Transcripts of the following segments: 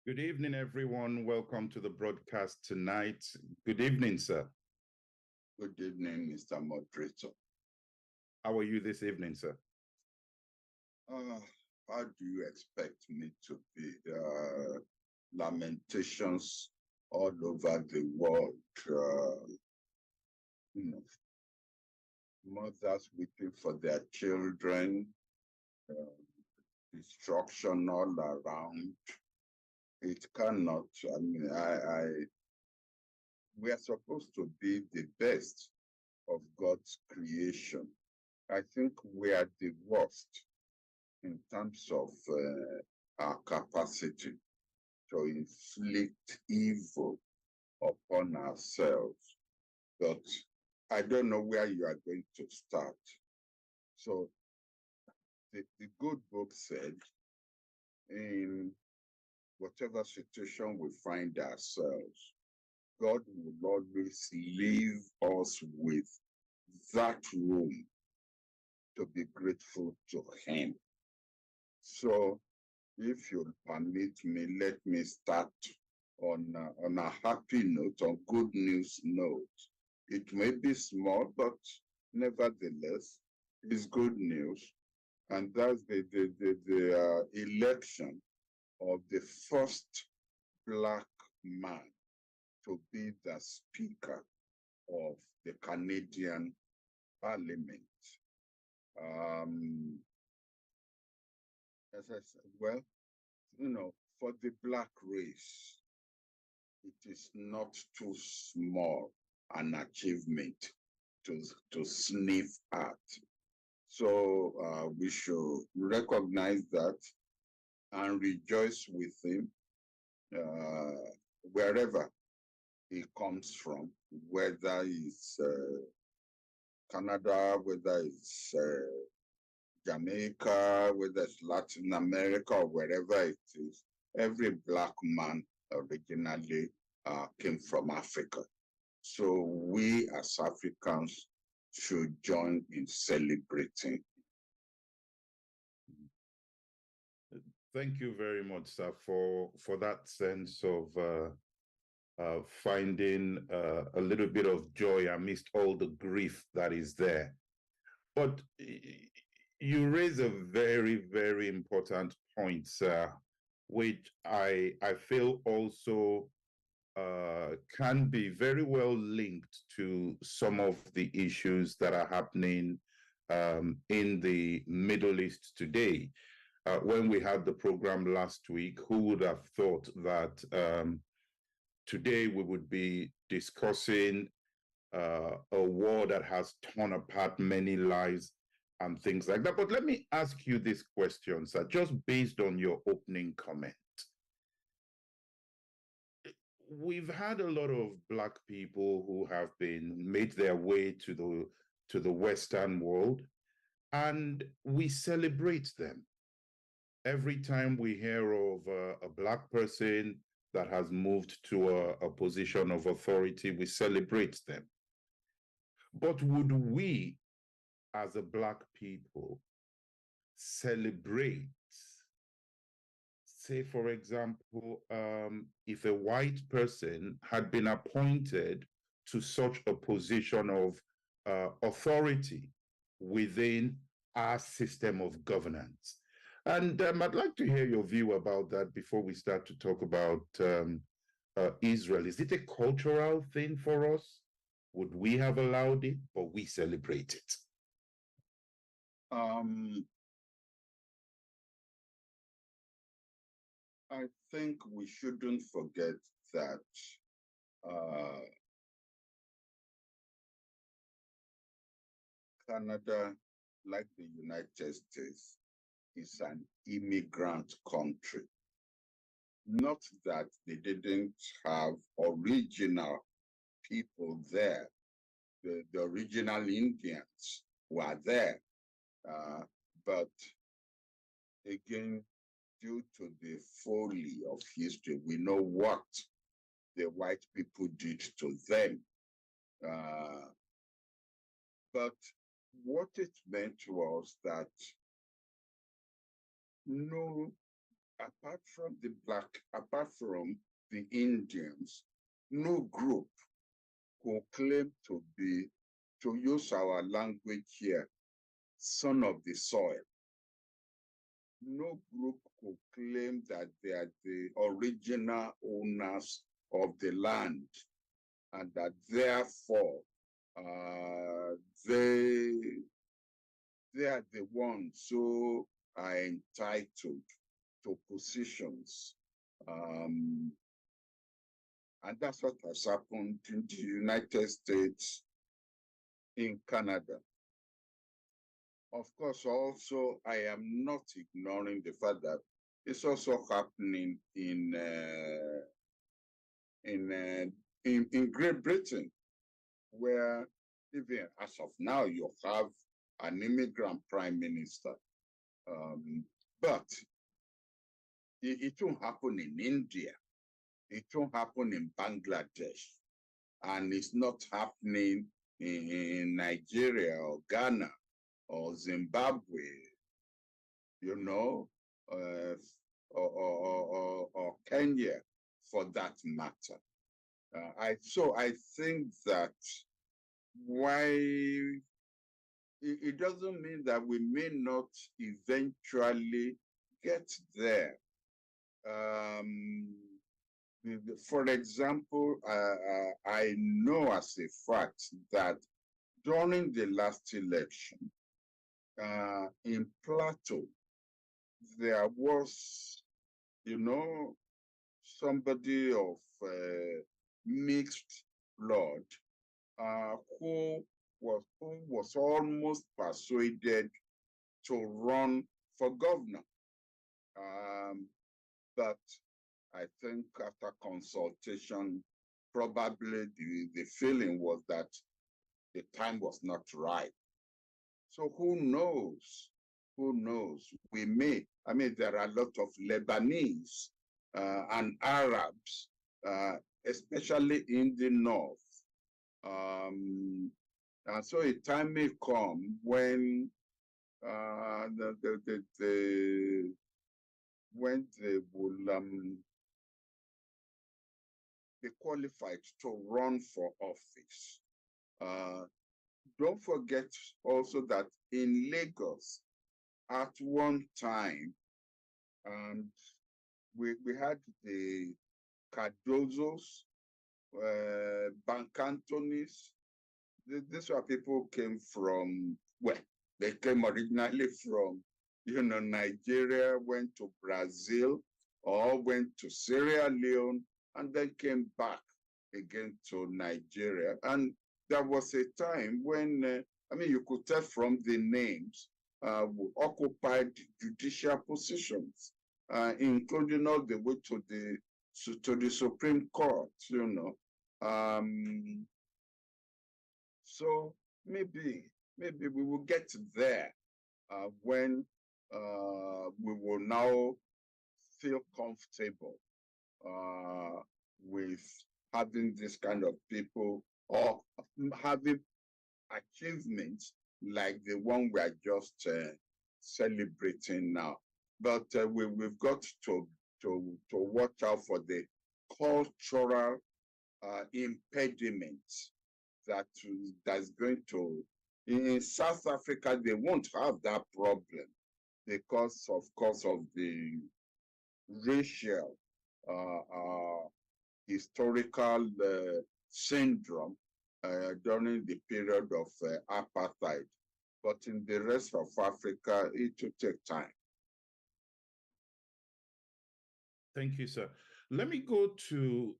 Good evening, everyone. Welcome to the broadcast tonight. Good evening, sir. Good evening, Mr. Moderator. How are you this evening, sir? How do you expect me to be? Lamentations all over the world. You know, mothers weeping for their children, destruction all around. It cannot. I mean, we are supposed to be the best of God's creation. I think we are the worst in terms of our capacity to inflict evil upon ourselves. But I don't know where you are going to start. So the good book said, in whatever situation we find ourselves, God will always leave us with that room to be grateful to Him. So, if you'll permit me, let me start on a happy note, on good news note. It may be small, but nevertheless, it's good news. And that's the election of the first Black man to be the Speaker of the Canadian Parliament. As I said, well, for the Black race, it is not too small an achievement to sniff at. So we should recognize that and rejoice with him wherever he comes from, whether it's Canada, whether it's Jamaica, whether it's Latin America, or wherever it is. Every Black man originally came from Africa. So we as Africans should join in celebrating. Thank you very much, sir, for that sense of finding a little bit of joy amidst all the grief that is there. But you raise a very, very important point, sir, which I feel also can be very well linked to some of the issues that are happening in the Middle East today. When we had the program last week, who would have thought that today we would be discussing a war that has torn apart many lives and things like that. But let me ask you this question, sir, just based on your opening comment. We've had a lot of Black people who have been made their way to the Western world, and we celebrate them. Every time we hear of a Black person that has moved to a position of authority, we celebrate them. But would we, as a Black people, celebrate, say, for example, if a white person had been appointed to such a position of authority within our system of governance? And I'd like to hear your view about that before we start to talk about Israel. Is it a cultural thing for us? Would we have allowed it, but we celebrate it? I think we shouldn't forget that Canada, like the United States, is an immigrant country. Not that they didn't have original people there. The original Indians were there. But again, due to the folly of history, we know what the white people did to them. But what it meant was that no apart from the Indians, no group could claim to use our language here, son of the soil. No group could claim that they are the original owners of the land and that therefore they are the ones who are entitled to positions. And that's what has happened in the United States, in Canada. Of course, also, I am not ignoring the fact that it's also happening in Great Britain, where even as of now, you have an immigrant prime minister. But it won't happen in India. It won't happen in Bangladesh. And it's not happening in Nigeria or Ghana or Zimbabwe, you know, or Kenya, for that matter. So I think that why it doesn't mean that we may not eventually get there. For example, I know as a fact that during the last election in Plateau, there was, you know, somebody of mixed blood who was almost persuaded to run for governor. But I think after consultation, probably the feeling was that the time was not right. So who knows? Who knows? We may. I mean, there are a lot of Lebanese and Arabs, especially in the north. And so a time may come when when they will be qualified to run for office. Don't forget also that in Lagos, at one time, we had the Cardozos, Bancantonis. These were people who came from, well, they came originally from, you know, Nigeria, went to Brazil, or went to Sierra Leone, and then came back again to Nigeria. And there was a time when, I mean, you could tell from the names, occupied judicial positions, including all the way to the Supreme Court, you know. So maybe we will get there when we will now feel comfortable with having this kind of people or having achievements like the one we are just celebrating now. But we've got to watch out for the cultural impediments that's going to. In South Africa, they won't have that problem because, of course, of the racial historical syndrome during the period of apartheid. But in the rest of Africa, it will take time. Thank you, sir. Let me go to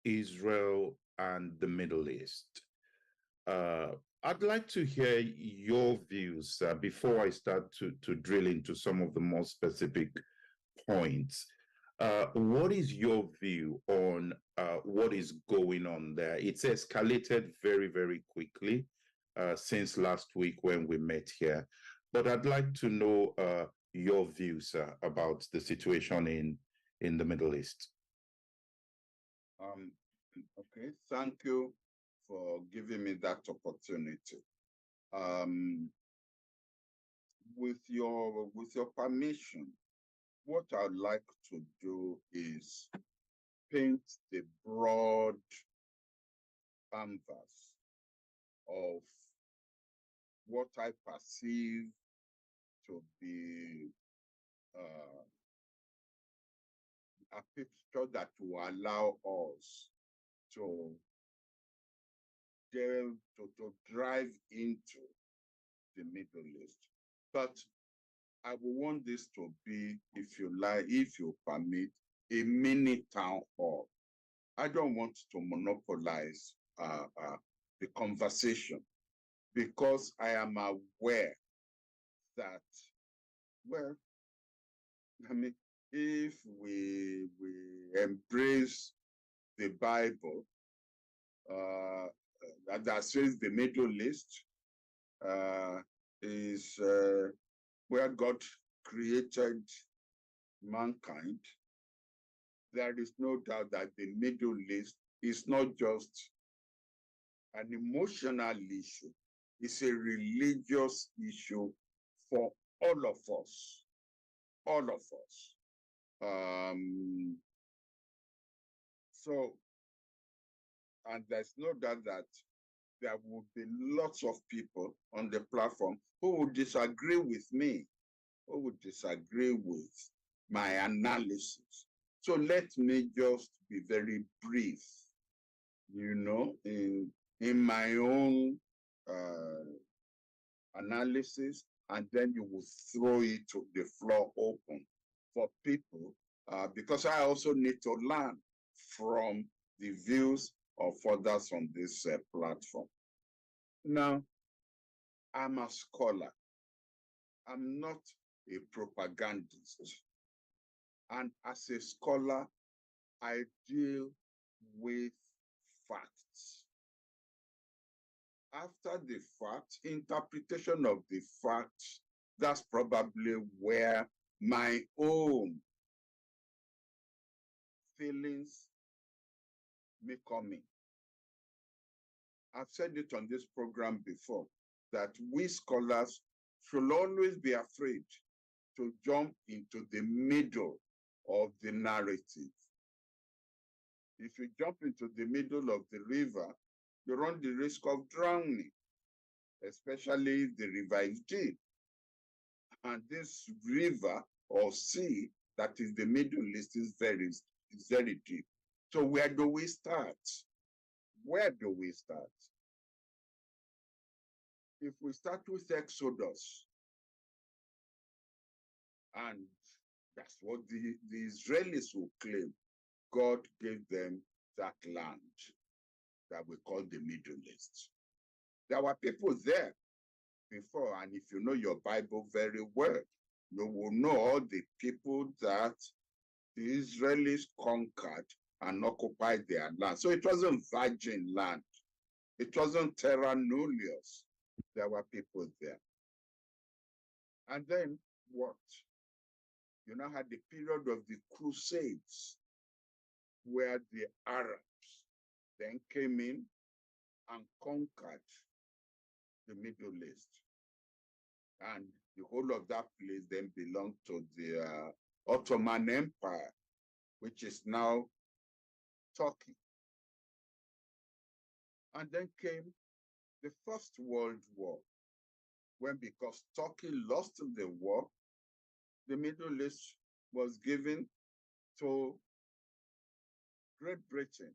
Israel and the Middle East. I'd like to hear your views before I start to drill into some of the more specific points. What is your view on what is going on there? It's escalated very, very quickly since last week when we met here. But I'd like to know your views about the situation in the Middle East. Okay, thank you for giving me that opportunity. with your permission, what I'd like to do is paint the broad canvas of what I perceive to be a picture that will allow us to drive into the Middle East. But I will want this to be, if you like, if you permit, a mini town hall. I don't want to monopolize the conversation because I am aware that, well, I mean, if we embrace the Bible that says the Middle East is where God created mankind, there is no doubt that the Middle East is not just an emotional issue, it's a religious issue for all of us. All of us. So, and there's no doubt that there will be lots of people on the platform who would disagree with me, who would disagree with my analysis. So let me just be very brief, you know, in my own analysis, and then you will throw it to the floor open for people, because I also need to learn from the views of others on this platform. Now, I'm a scholar. I'm not a propagandist. And as a scholar, I deal with facts. After the fact, interpretation of the facts, that's probably where my own feelings may come in. I've said it on this program before, that we scholars should always be afraid to jump into the middle of the narrative. If you jump into the middle of the river, you run the risk of drowning, especially if the river is deep. And this river or sea that is the Middle East is very deep. So where do we start? Where do we start? If we start with Exodus, and that's what the Israelis will claim, God gave them that land that we call the Middle East. There were people there before, and if you know your Bible very well, you will know all the people that the Israelis conquered and occupied their land. So it wasn't virgin land. It wasn't terra nullius. There were people there. And then what? You now had the period of the Crusades, where the Arabs then came in and conquered the Middle East. And the whole of that place then belonged to the Ottoman Empire, which is now Turkey. And then came the First World War, when, because Turkey lost the war, the Middle East was given to Great Britain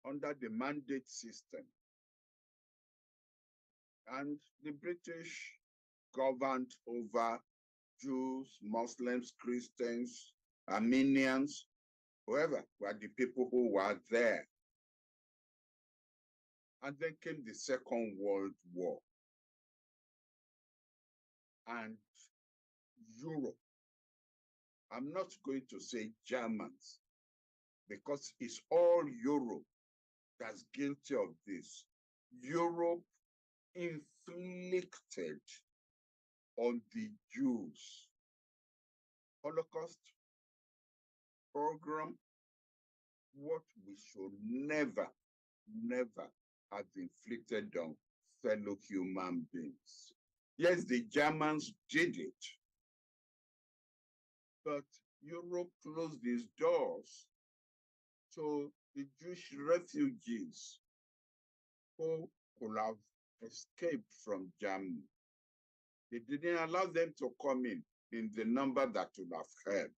under the mandate system. And the British governed over Jews, Muslims, Christians, Armenians, whoever were the people who were there. And then came the Second World War. And Europe, I'm not going to say Germans, because it's all Europe that's guilty of this. Europe inflicted on the Jews Holocaust, program, what we should never have inflicted on fellow human beings. Yes, the Germans did it, but Europe closed its doors to the Jewish refugees who could have escaped from Germany. They didn't allow them to come in the number that would have helped.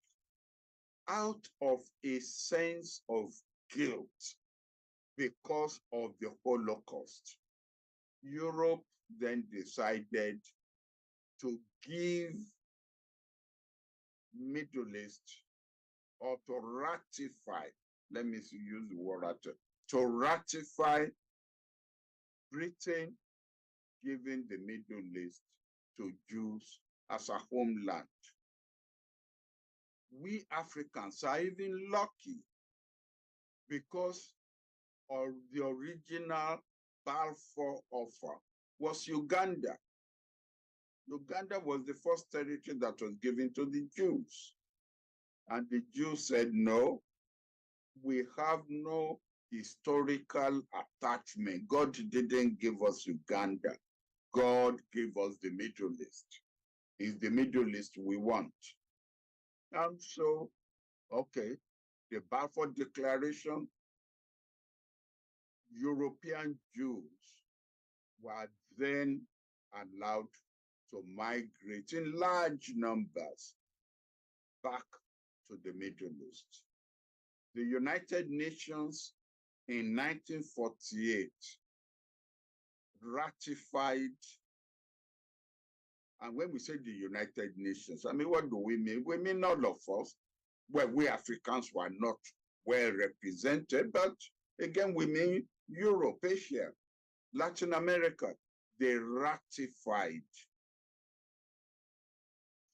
Out of a sense of guilt because of the Holocaust, Europe then decided to give Middle East, or to ratify, let me use the word to ratify Britain giving the Middle East to Jews as a homeland. We Africans are even lucky because of the original Balfour offer was Uganda. Uganda was the first territory that was given to the Jews. And the Jews said, no, we have no historical attachment. God didn't give us Uganda. God gave us the Middle East. It's the Middle East we want. And so, okay, the Balfour Declaration, European Jews were then allowed to migrate in large numbers back to the Middle East. The United Nations in 1948 ratified, and when we say the United Nations, I mean, what do we mean? We mean all of us. Well, we Africans were not well represented, but again, we mean Europe, Asia, Latin America. They ratified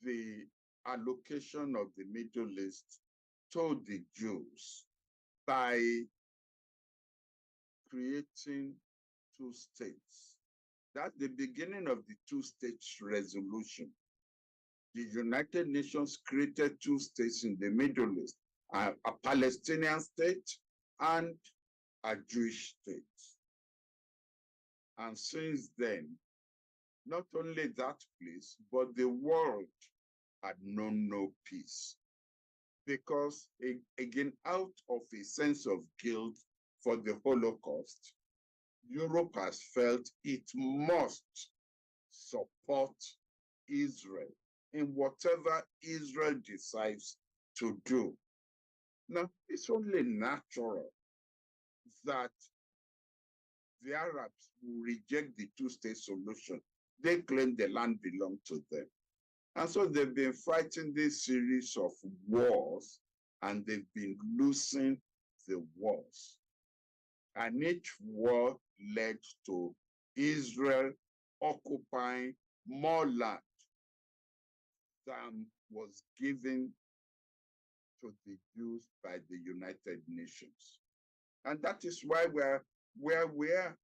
the allocation of the Middle East to the Jews by creating two states. That's the beginning of the two states resolution. The United Nations created two states in the Middle East, a Palestinian state and a Jewish state. And since then, not only that place, but the world had known no peace. Because, again, out of a sense of guilt for the Holocaust, Europe has felt it must support Israel in whatever Israel decides to do. Now, it's only natural that the Arabs will reject the two-state solution. They claim the land belongs to them. And so they've been fighting this series of wars, and they've been losing the wars. And each war led to Israel occupying more land than was given to the Jews by the United Nations. And that is why we're where we are.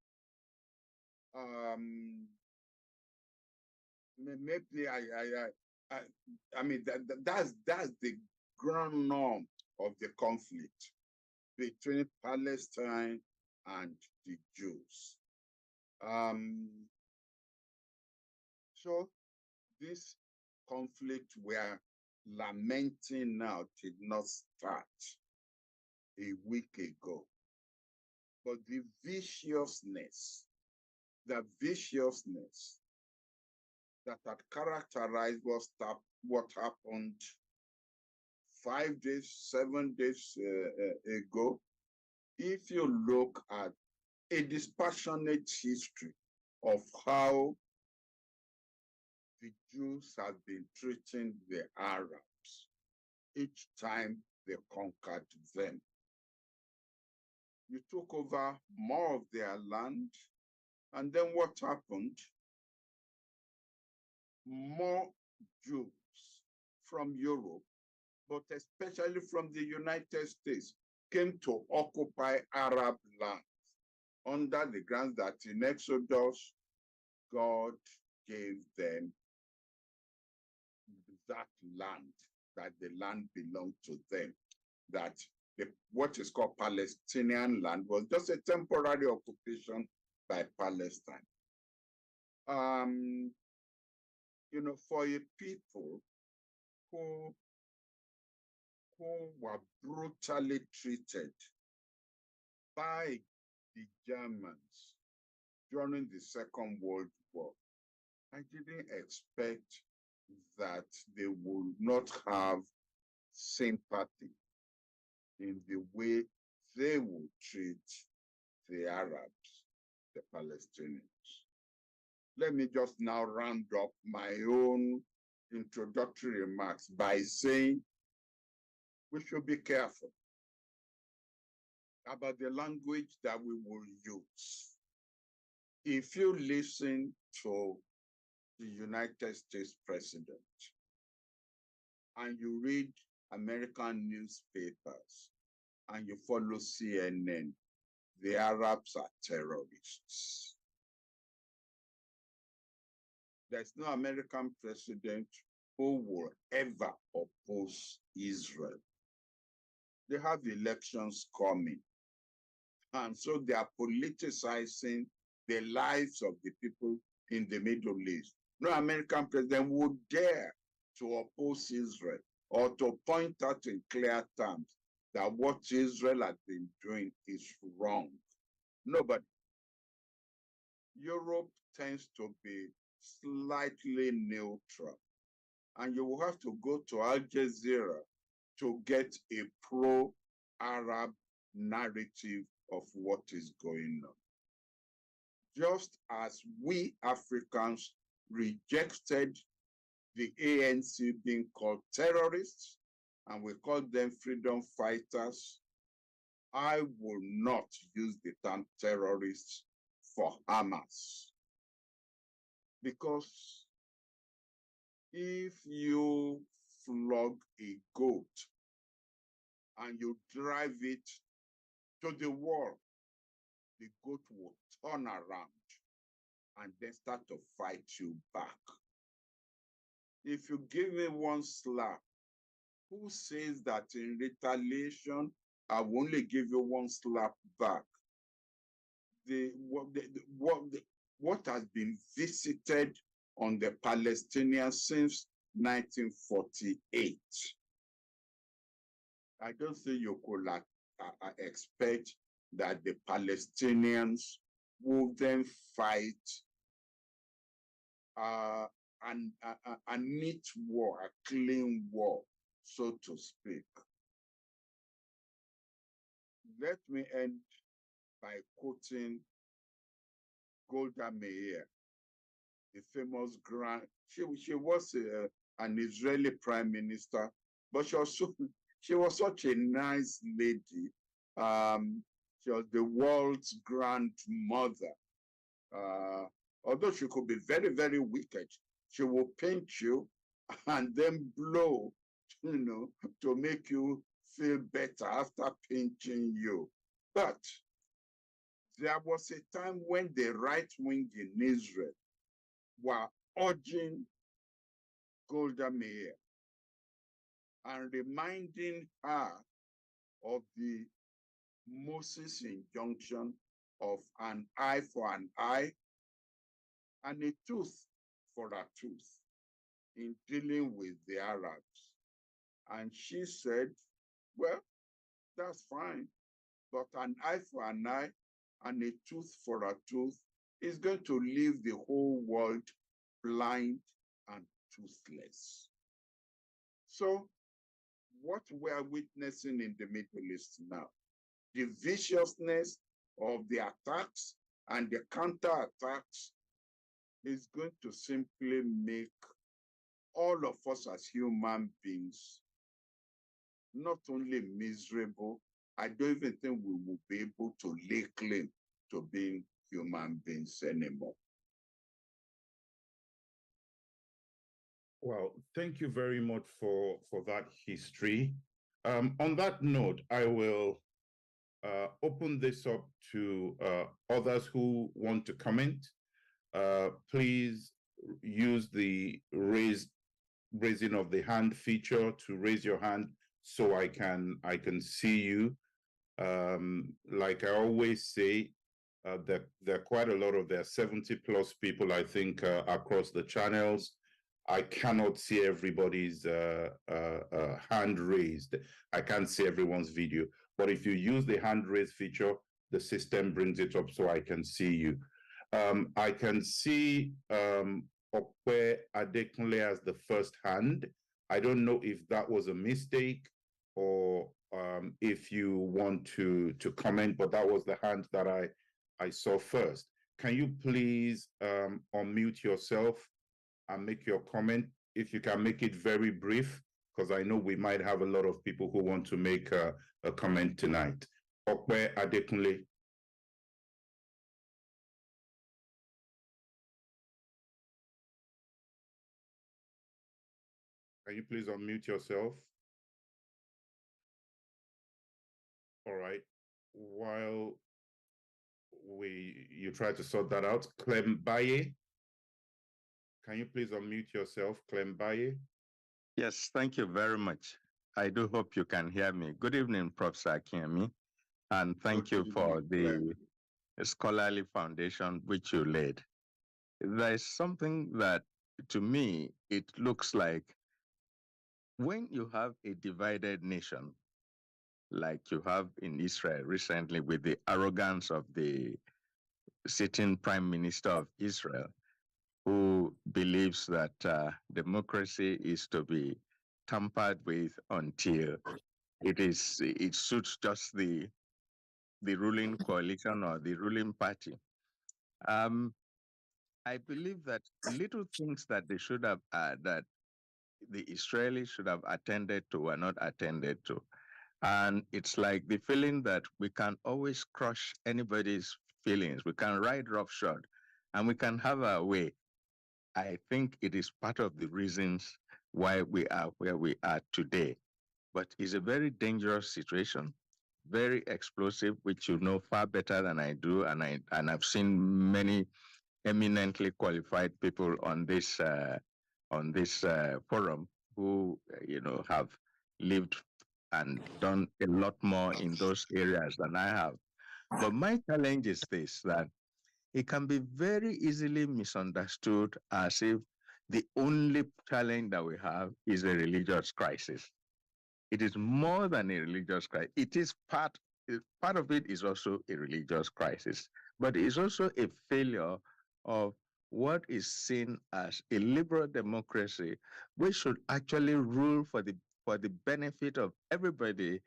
Maybe I mean that's the ground norm of the conflict between Palestine and the Jews. So this conflict we're lamenting now did not start a week ago, but the viciousness that had characterized what happened 5 days, 7 days ago, if you look at a dispassionate history of how the Jews have been treating the Arabs each time they conquered them. You took over more of their land, and then what happened? More Jews from Europe, but especially from the United States, came to occupy Arab lands under the grounds that in Exodus, God gave them that land, that the land belonged to them, that what is called Palestinian land was just a temporary occupation by Palestine. for a people who were brutally treated by the Germans during the Second World War, I didn't expect that they would not have sympathy in the way they would treat the Arabs, the Palestinians. Let me just now round up my own introductory remarks by saying we should be careful about the language that we will use. If you listen to the United States president and you read American newspapers and you follow CNN, the Arabs are terrorists. There's no American president who will ever oppose Israel. They have elections coming. And so they are politicizing the lives of the people in the Middle East. No American president would dare to oppose Israel or to point out in clear terms that what Israel has been doing is wrong. Nobody. Europe tends to be slightly neutral. And you will have to go to Al Jazeera to get a pro-Arab narrative of what is going on. Just as we Africans rejected the ANC being called terrorists, and we call them freedom fighters, I will not use the term terrorists for Hamas. Because if you flog a goat and you drive it to the wall, the goat will turn around and then start to fight you back. If you give me one slap, who says that in retaliation, I will only give you one slap back? What has been visited on the Palestinians since 1948? I don't think you could expect that the Palestinians will then fight a neat war, a clean war, so to speak. Let me end by quoting Golda Meir, the famous she was an Israeli prime minister, but she was such a nice lady. She was the world's grandmother. Although she could be very, very wicked, she will pinch you and then blow, to make you feel better after pinching you. But there was a time when the right wing in Israel were urging Golda Meir and reminding her of the Moses injunction of an eye for an eye and a tooth for a tooth in dealing with the Arabs. And she said, well, that's fine, but an eye for an eye and a tooth for a tooth is going to leave the whole world blind and toothless. So what we are witnessing in the Middle East now, the viciousness of the attacks and the counterattacks is going to simply make all of us as human beings not only miserable, I don't even think we will be able to lay claim to being human beings anymore. Well, thank you very much for that history. On that note, I will open this up to others who want to comment. Please use the raising of the hand feature to raise your hand so I can see you. Like I always say, there are quite a lot of, there are 70+ people, I think, across the channels. I cannot see everybody's hand raised. I can't see everyone's video. But if you use the hand raise feature, the system brings it up so I can see you. I can see Okwe Adekunle as the first hand. I don't know if that was a mistake or if you want to comment, but that was the hand that I saw first. Can you please unmute yourself and make your comment? If you can make it very brief, because I know we might have a lot of people who want to make a comment tonight. Okwe Adekunle. Can you please unmute yourself? All right. While you try to sort that out, thruMYeyes, can you please unmute yourself, thruMYeyes? Yes, thank you very much. I do hope you can hear me. Good evening, Prof. Akinyemi, and thank you for the scholarly foundation which you laid. There is something that, to me, it looks like when you have a divided nation, like you have in Israel recently with the arrogance of the sitting prime minister of Israel, who believes that democracy is to be tampered with until it suits just the ruling coalition or the ruling party. I believe that little things that they should have that the Israelis should have attended to were not attended to. And it's like the feeling that we can always crush anybody's feelings. We can ride roughshod and we can have our way. I think it is part of the reasons why we are where we are today. But it's a very dangerous situation, very explosive, which you know far better than I do. And I've seen many eminently qualified people on this forum who have lived and done a lot more in those areas than I have. But my challenge is this, that it can be very easily misunderstood as if the only challenge that we have is a religious crisis. It is more than a religious crisis. It is part of it is also a religious crisis, but it's also a failure of what is seen as a liberal democracy, which should actually rule for the benefit of everybody,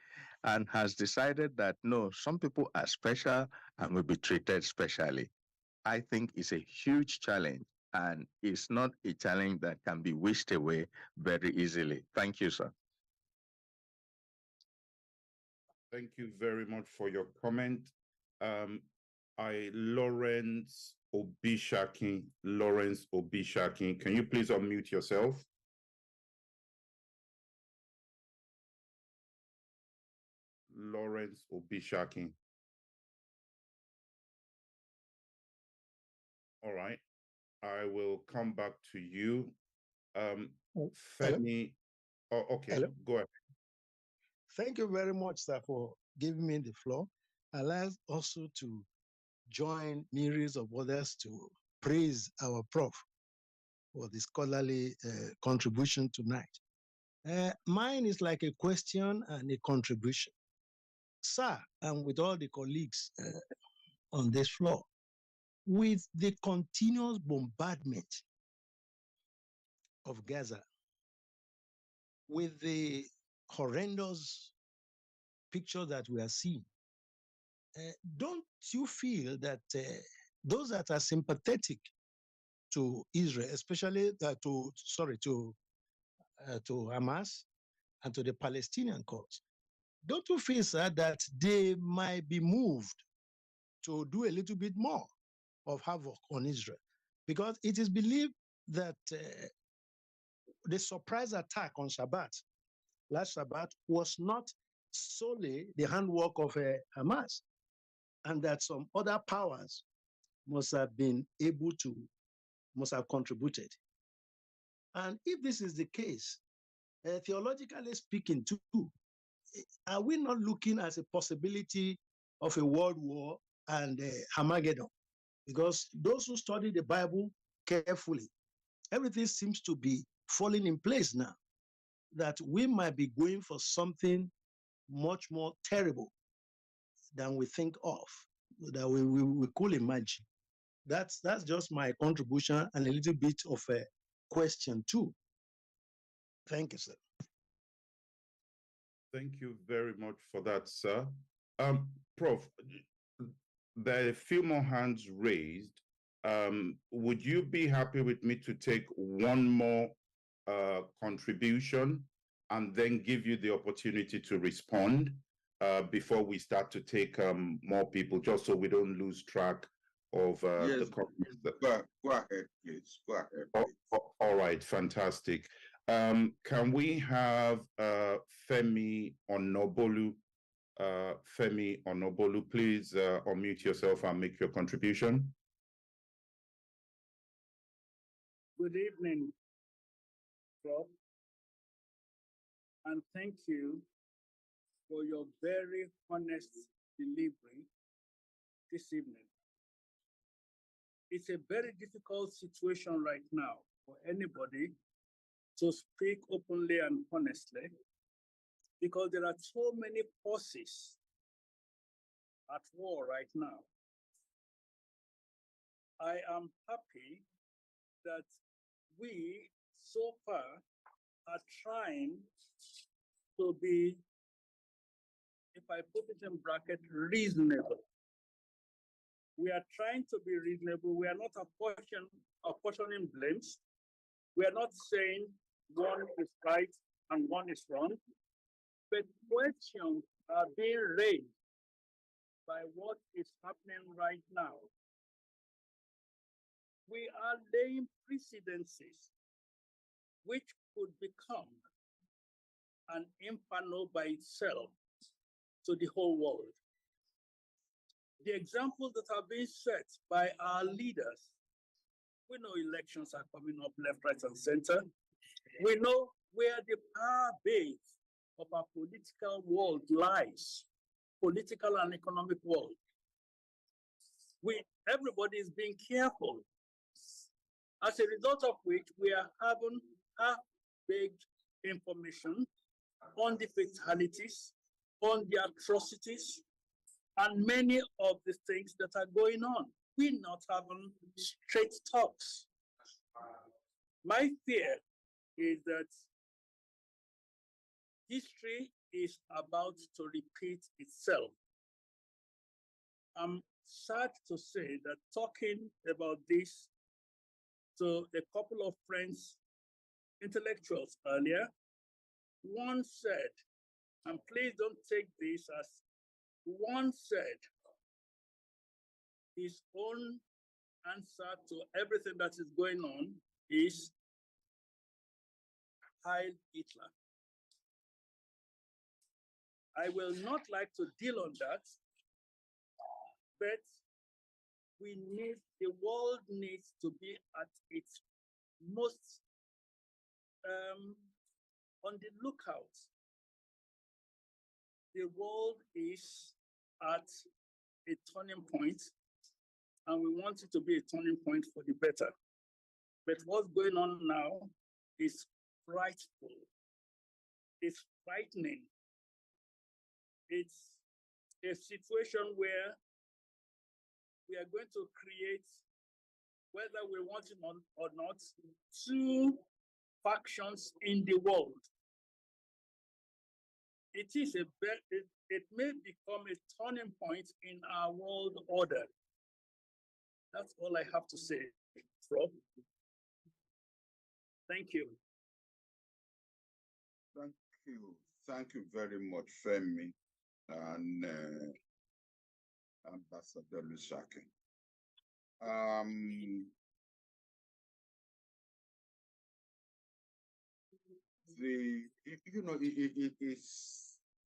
and has decided that no, some people are special and will be treated specially. I think it's a huge challenge, and it's not a challenge that can be wished away very easily. Thank you, sir. Thank you very much for your comment. Lawrence Obishakin, can you please unmute yourself? Lawrence Obishakin. All right, I will come back to you. Femi, oh, okay, hello? Go ahead. Thank you very much, sir, for giving me the floor. I'd like also to join myriads of others to praise our Prof for the scholarly contribution tonight. Mine is like a question and a contribution. Sir, and with all the colleagues on this floor, with the continuous bombardment of Gaza, with the horrendous picture that we are seeing, don't you feel that those that are sympathetic to Israel, especially to Hamas and to the Palestinian cause, don't you feel, sir, that they might be moved to do a little bit more of havoc on Israel? Because it is believed that the surprise attack on last Shabbat, was not solely the handwork of Hamas, and that some other powers must have contributed. And if this is the case, theologically speaking too, are we not looking at a possibility of a world war and Armageddon? Because those who study the Bible carefully everything seems to be falling in place now, that we might be going for something much more terrible than we think of, that we could imagine. That's just my contribution and a little bit of a question too. Thank you, sir. Thank you very much for that, sir. Prof, there are a few more hands raised. Would you be happy with me to take one more contribution and then give you the opportunity to respond before we start to take more people, just so we don't lose track of yes, the comments? go ahead, please. Go ahead, please. All right, fantastic. Can we have Femi Onobolu? Femi Onobolu, please unmute yourself and make your contribution. Good evening, Prof. And thank you for your very honest delivery this evening. It's a very difficult situation right now for anybody to speak openly and honestly, because there are so many forces at war right now. I am happy that we so far are trying to be, if I put it in bracket, reasonable. We are trying to be reasonable. We are not apportioning blames. We are not saying one is right and one is wrong, but questions are being raised by what is happening right now. We are laying precedences which could become an inferno by itself to the whole world. The examples that are being set by our leaders, we know elections are coming up left, right, and center. We know where the power base of our political world lies, political and economic world. Everybody is being careful. As a result of which, we are having half-baked information on the fatalities, on the atrocities, and many of the things that are going on. We're not having straight talks. My fear is that history is about to repeat itself. I'm sad to say that talking about this to a couple of friends, intellectuals earlier, one said, and please don't take this as, one said his own answer to everything that is going on is Heil Hitler. I will not like to deal on that, but the world needs to be at its most on the lookout. The world is at a turning point, and we want it to be a turning point for the better. But what's going on now is frightful. It's frightening. It's a situation where we are going to create, whether we want it or not, two factions in the world. It may become a turning point in our world order. That's all I have to say, Prof. Thank you. Thank you. Thank you very much, Femi and Ambassador Lusaki.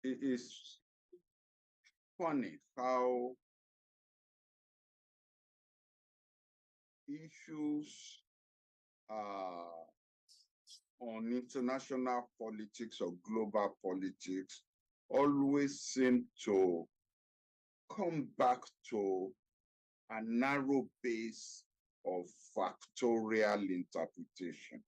It is funny how issues on international politics or global politics always seem to come back to a narrow base of factorial interpretation.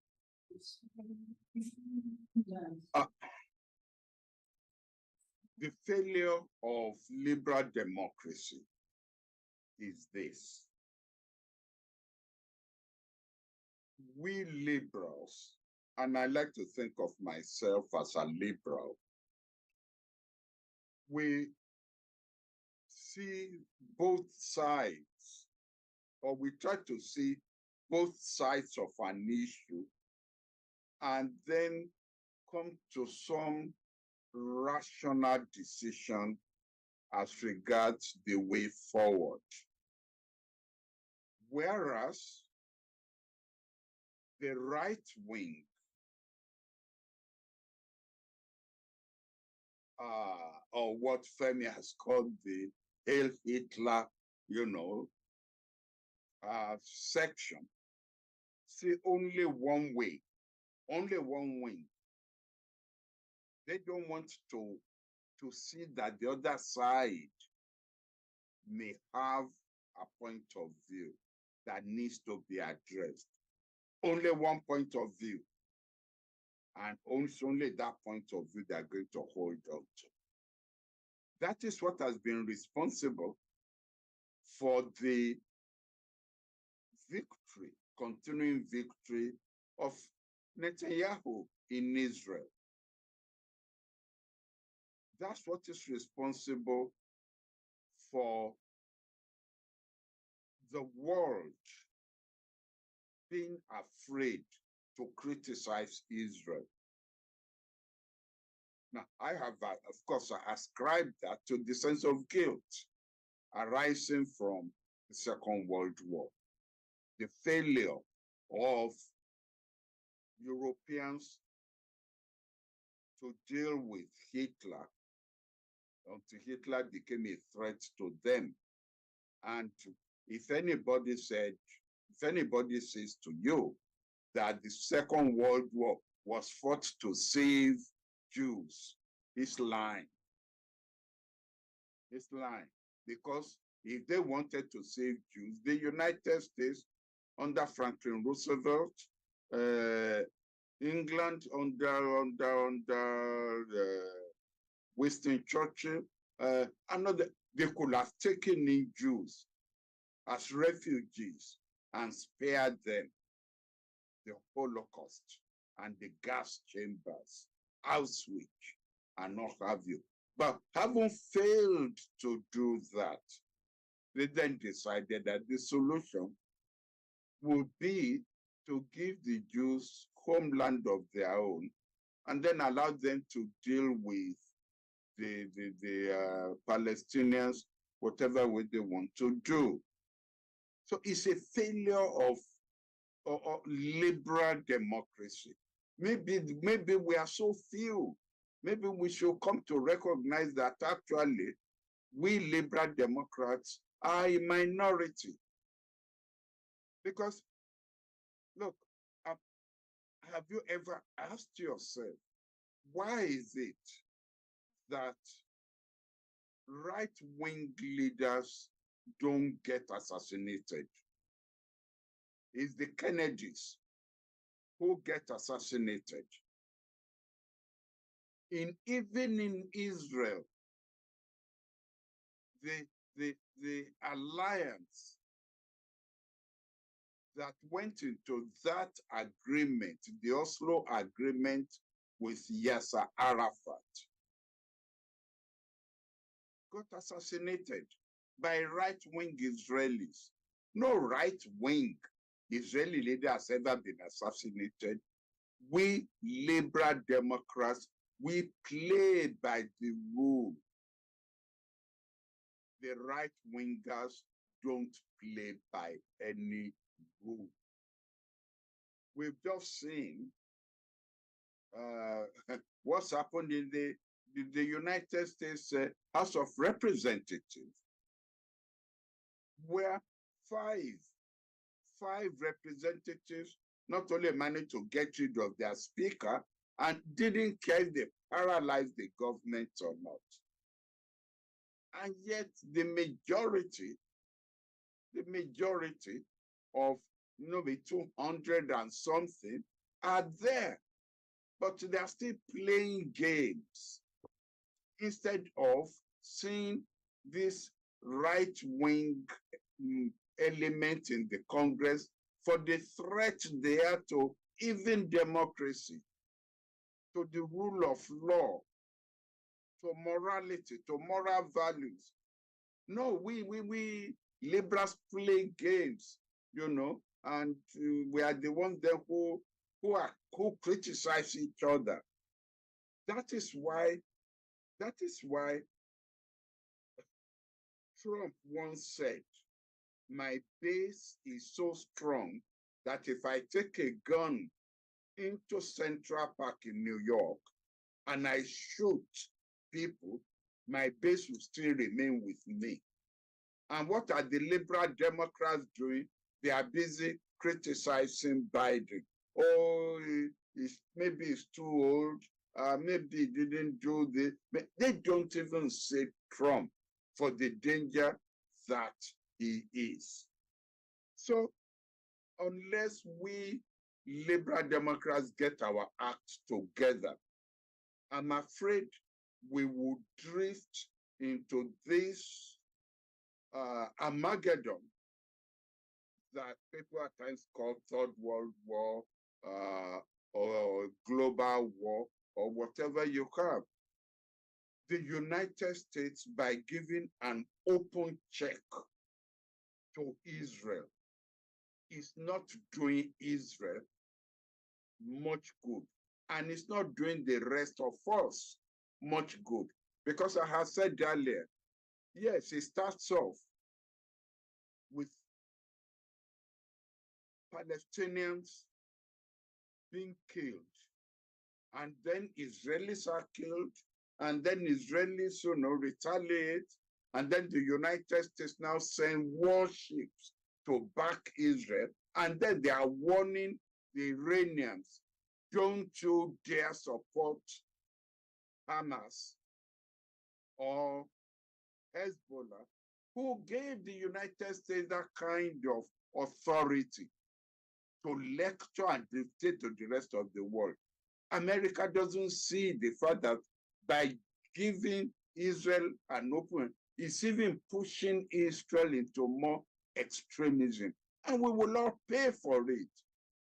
The failure of liberal democracy is this. We liberals, and I like to think of myself as a liberal, we see both sides, or we try to see both sides of an issue, and then come to some rational decision as regards the way forward. Whereas the right wing or what Femi has called the Hail Hitler, section, see only one way, only one wing. They don't want to see that the other side may have a point of view that needs to be addressed. Only one point of view. And only that point of view they're going to hold on to. That is what has been responsible for the victory, continuing victory of Netanyahu in Israel. That's what is responsible for the world being afraid to criticize Israel. Now, I have, of course, ascribed that to the sense of guilt arising from the Second World War, the failure of Europeans to deal with Hitler until Hitler became a threat to them. And if anybody says to you that the Second World War was fought to save Jews, he's lying. He's lying. Because if they wanted to save Jews, the United States under Franklin Roosevelt, England under Winston Churchill, they could have taken in Jews as refugees and spared them the Holocaust and the gas chambers, Auschwitz, and not have you. But having failed to do that, they then decided that the solution would be to give the Jews homeland of their own and then allow them to deal with the Palestinians whatever way they want to do. So it's a failure of liberal democracy. Maybe we are so few. Maybe we should come to recognize that actually we liberal Democrats are a minority. Because, look, have you ever asked yourself, why is it that right-wing leaders don't get assassinated? It's the Kennedys who get assassinated. Even in Israel, the alliance that went into that agreement, the Oslo agreement with Yasser Arafat, got assassinated by right-wing Israelis. No right-wing Israeli leader has ever been assassinated. We liberal Democrats, we play by the rule. The right-wingers don't play by any rule. We've just seen what's happened in the United States House of Representatives, where five representatives not only managed to get rid of their speaker and didn't care if they paralyzed the government or not. And yet the majority of maybe 200 and something are there, but they are still playing games instead of seeing this right-wing element in the Congress for the threat they are to even democracy, to the rule of law, to morality, to moral values. No, we liberals play games, you know, and we are the ones there who criticize each other. That is why Trump once said, my base is so strong that if I take a gun into Central Park in New York and I shoot people, my base will still remain with me. And what are the liberal Democrats doing? They are busy criticizing Biden. Oh, maybe he's too old. Maybe he didn't do this. But they don't even say Trump for the danger that he is. So unless we liberal Democrats get our act together, I'm afraid we will drift into this Armageddon that people at times call Third World War or global war or whatever you have. The United States, by giving an open check to Israel, is not doing Israel much good. And it's not doing the rest of us much good. Because I have said earlier, yes, it starts off with Palestinians being killed, and then Israelis are killed, and then Israelis, retaliate, and then the United States now send warships to back Israel, and then they are warning the Iranians, don't you dare support Hamas or Hezbollah, who gave the United States that kind of authority to lecture and dictate to the rest of the world. America doesn't see the fact that by giving Israel an open, it's even pushing Israel into more extremism. And we will all pay for it,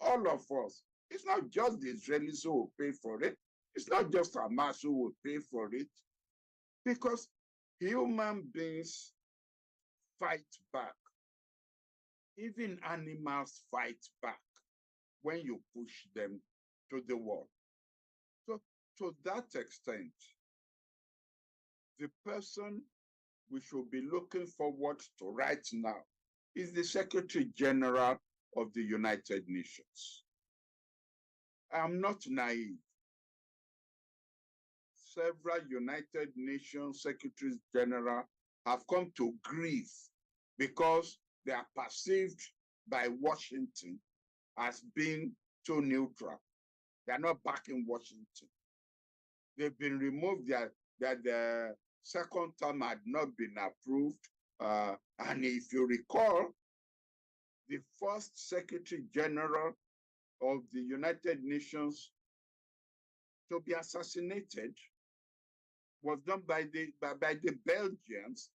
all of us. It's not just the Israelis who will pay for it. It's not just Hamas who will pay for it. Because human beings fight back. Even animals fight back when you push them to the wall. So to that extent, the person we should be looking forward to right now is the Secretary General of the United Nations. I'm not naive. Several United Nations Secretaries General have come to grief because they are perceived by Washington as being too neutral. They are not backing Washington. They've been removed. Their second term had not been approved. And if you recall, the first Secretary General of the United Nations to be assassinated was done by the Belgians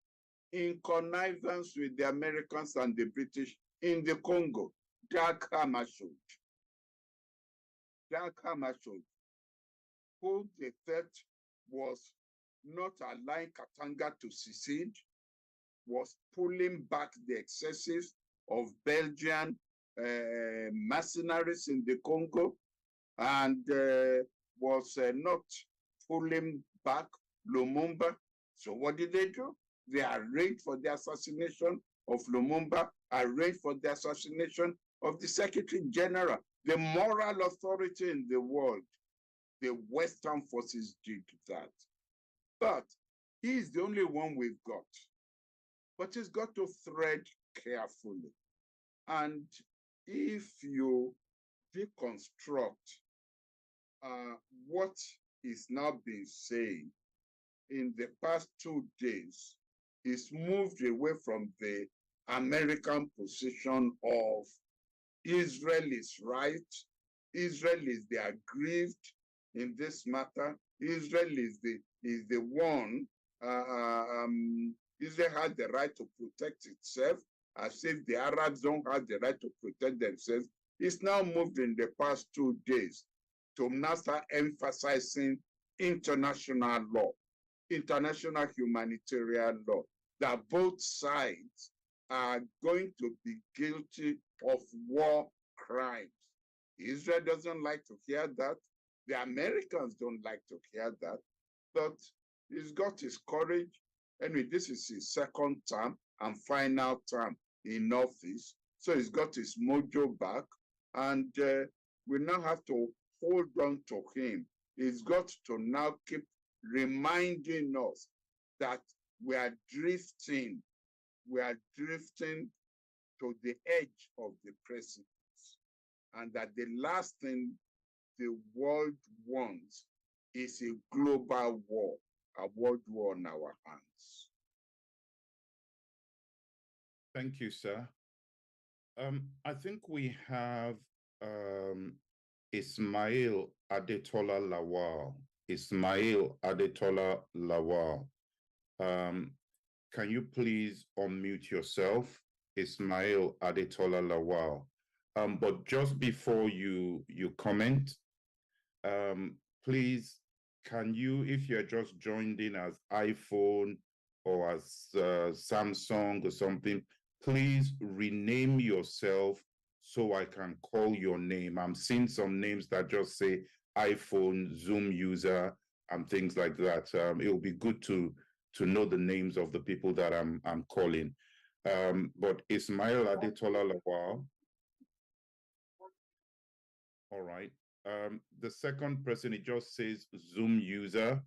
in connivance with the Americans and the British in the Congo. Dag Hammarskjöld, who they thought was not allowing Katanga to secede, was pulling back the excesses of Belgian mercenaries in the Congo, and was not pulling back Lumumba. So what did they do? They arranged for the assassination of Lumumba, arranged for the assassination of the Secretary General, the moral authority in the world. The Western forces did that. But he's the only one we've got. But he's got to thread carefully. And if you deconstruct what is now being said in the past 2 days, is moved away from the American position of Israel is right. Israel is the aggrieved in this matter. Israel is the one. Israel has the right to protect itself, as if the Arabs don't have the right to protect themselves. It's now moved in the past 2 days to now start emphasizing international law, international humanitarian law, that both sides are going to be guilty of war crimes. Israel doesn't like to hear that. The Americans don't like to hear that. But he's got his courage. Anyway, this is his second term and final term in office. So he's got his mojo back. And we now have to hold on to him. He's got to now keep reminding us that we are drifting to the edge of the precipice, and that the last thing the world wants is a global war, a world war on our hands. Thank you, sir. I think we have Ismail Adetola Lawal. Ismail Adetola Lawal. Can you please unmute yourself? Ismail Adetola Lawal. But just before you comment, please, can you, if you're just joined in as iPhone or as Samsung or something, please rename yourself so I can call your name. I'm seeing some names that just say iPhone, Zoom user, and things like that. It'll be good to know the names of the people that I'm calling. But Ismail Adetola Lawal. All right. The second person, it just says Zoom user.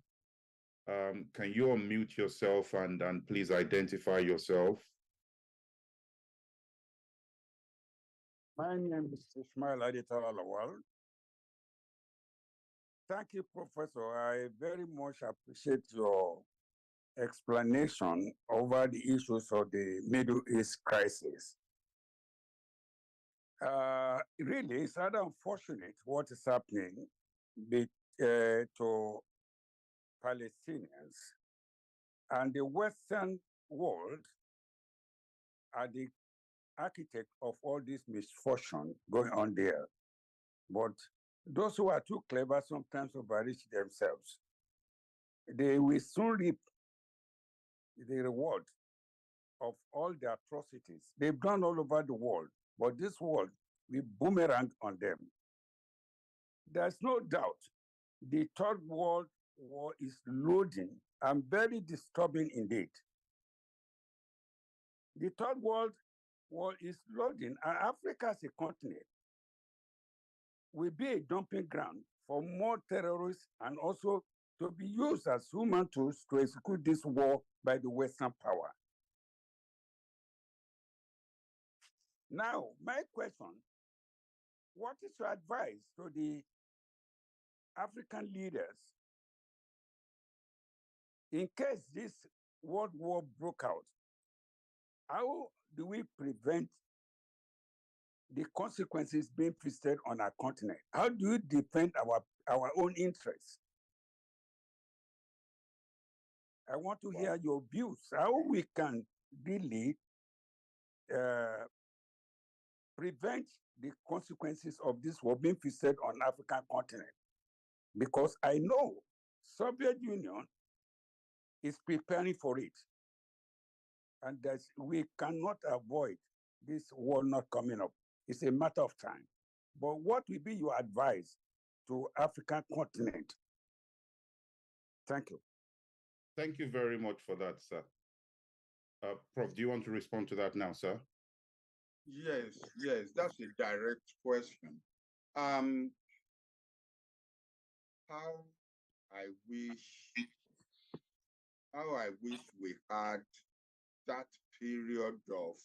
Can you unmute yourself and please identify yourself? My name is Ismail Adetola Lawal. Thank you, Professor. I very much appreciate your explanation over the issues of the Middle East crisis. Really, it's rather unfortunate what is happening to Palestinians, and the Western world are the architect of all this misfortune going on there. But those who are too clever sometimes overreach themselves. They will soon reap the reward of all the atrocities they've done all over the world, but this world will boomerang on them. There's no doubt the Third World War is loading and very disturbing indeed. The Third World War is loading, and Africa as a continent will be a dumping ground for more terrorists and also to be used as human tools to execute this war by the Western power. Now, my question, what is your advice to the African leaders in case this world war broke out? How do we prevent the consequences being visited on our continent? How do we defend our own interests? I want to hear your views, how we can really prevent the consequences of this war being visited on African continent. Because I know Soviet Union is preparing for it. And that we cannot avoid this war not coming up. It's a matter of time. But what will be your advice to African continent? Thank you. Thank you very much for that, sir. Prof, do you want to respond to that now, sir? Yes, that's a direct question. How I wish we had that period of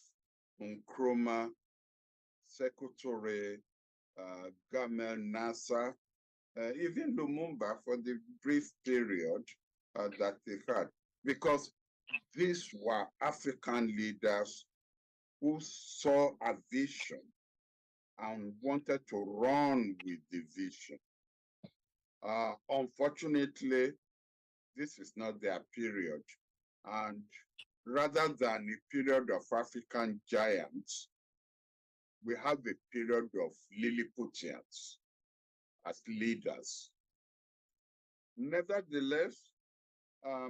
Nkrumah, Secretary Gamal Nasser, even Lumumba for the brief period that they had, because these were African leaders who saw a vision and wanted to run with the vision. Unfortunately, this is not their period. And rather than a period of African giants, we have a period of Lilliputians as leaders. Nevertheless, I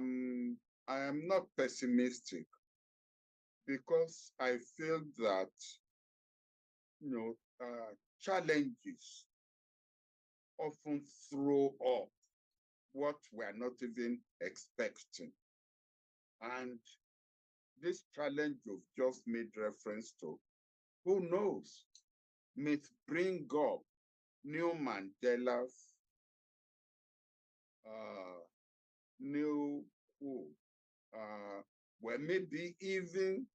am not pessimistic because I feel that, challenges often throw up what we're not even expecting. And this challenge you've just made reference to, who knows, may bring up new Mandelas, new well, maybe even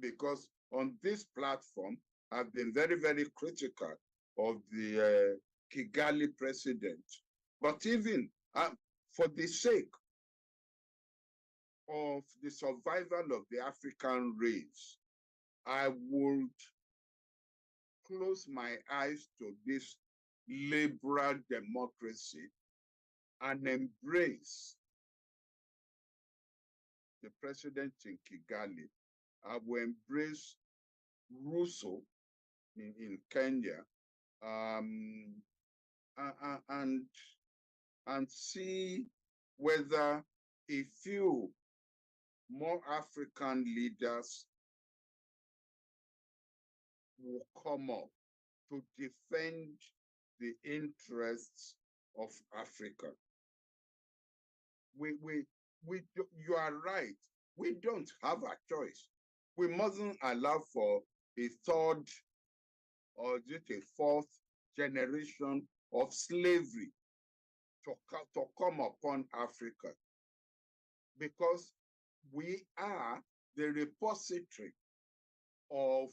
because on this platform, I've been very, very critical of the Kigali president. But even for the sake of the survival of the African race, I would close my eyes to this liberal democracy and embrace the president in Kigali. I will embrace Russo in Kenya, and see whether a few more African leaders will come up to defend the interests of Africa. You are right. We don't have a choice. We mustn't allow for a third or just a fourth generation of slavery to come upon Africa, because we are the repository of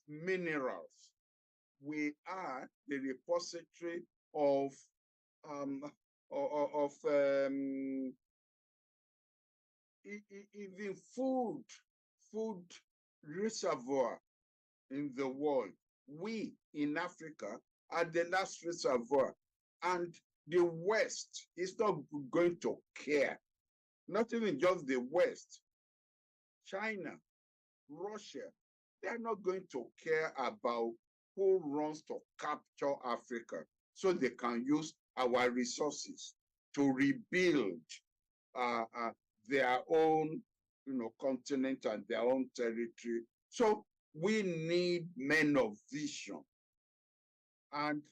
minerals. We are the repository of even food reservoir in the world. We in Africa are the last reservoir, and the West is not going to care. Not even just the West. China, Russia, they are not going to care about who runs to capture Africa so they can use our resources to rebuild their own continent and their own territory. So we need men of vision. And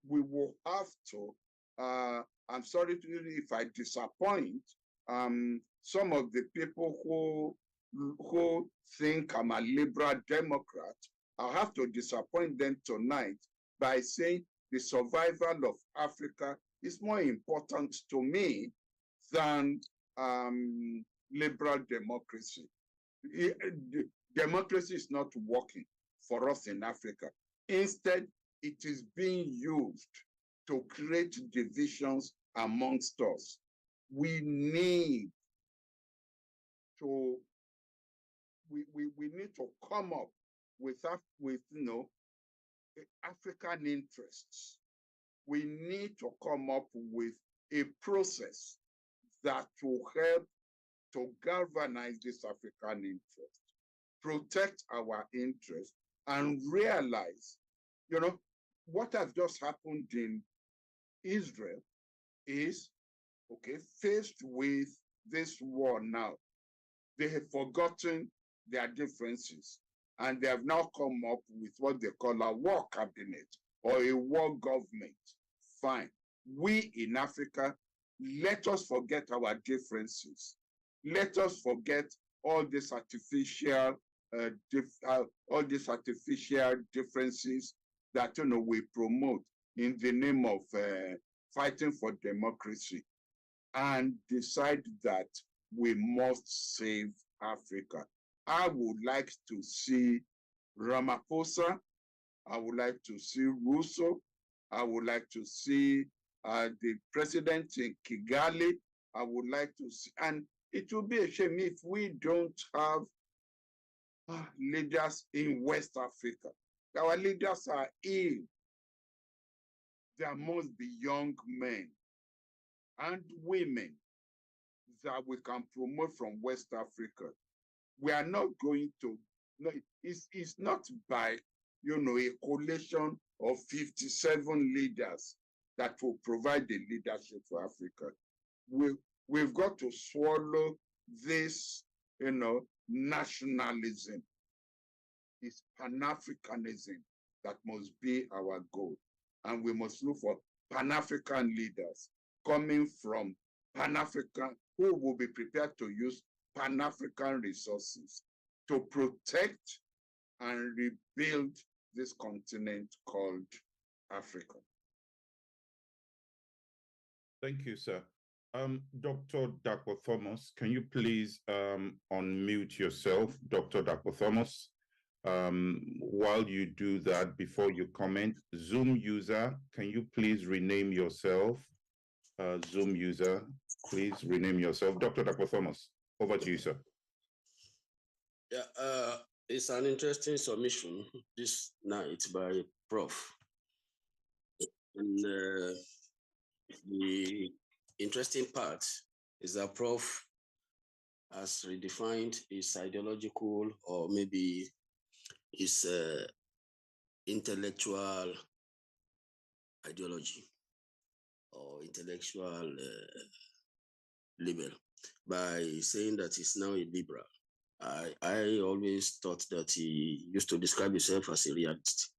we will have to, I'm sorry if I disappoint some of the people who think I'm a liberal Democrat. I'll have to disappoint them tonight by saying the survival of Africa is more important to me than liberal democracy. Democracy is not working for us in Africa. Instead, it is being used to create divisions amongst us. We need to come up with African interests. We need to come up with a process that will help to galvanize this African interest, protect our interests, and realize, what has just happened in Israel is, faced with this war now. They have forgotten their differences, and they have now come up with what they call a war cabinet or a war government. Fine. We in Africa, let us forget our differences. Let us forget all these artificial differences that we promote in the name of fighting for democracy, and decide that we must save Africa. I would like to see Ramaphosa. I would like to see Russo. I would like to see the president in Kigali. I would like to see, and it will be a shame if we don't have leaders in West Africa. Our leaders are ill. There must be young men and women that we can promote from West Africa. We are not going to, no, it's not by, a coalition of 57 leaders that will provide the leadership for Africa. We've got to swallow this, nationalism. It's Pan-Africanism that must be our goal. And we must look for Pan-African leaders coming from Pan-African, who will be prepared to use Pan-African resources to protect and rebuild this continent called Africa. Thank you, sir. Dr. Dapo Thomas, can you please unmute yourself, Dr. Dapo Thomas? While you do that, before you comment, Zoom user, can you please rename yourself? Zoom user, please rename yourself. Dr. Dapo Thomas, over to you, sir. Yeah, it's an interesting submission this night by Prof. And the interesting part is that Prof has redefined his ideological or maybe his intellectual ideology or intellectual label by saying that he's now a liberal. I always thought that he used to describe himself as a realist.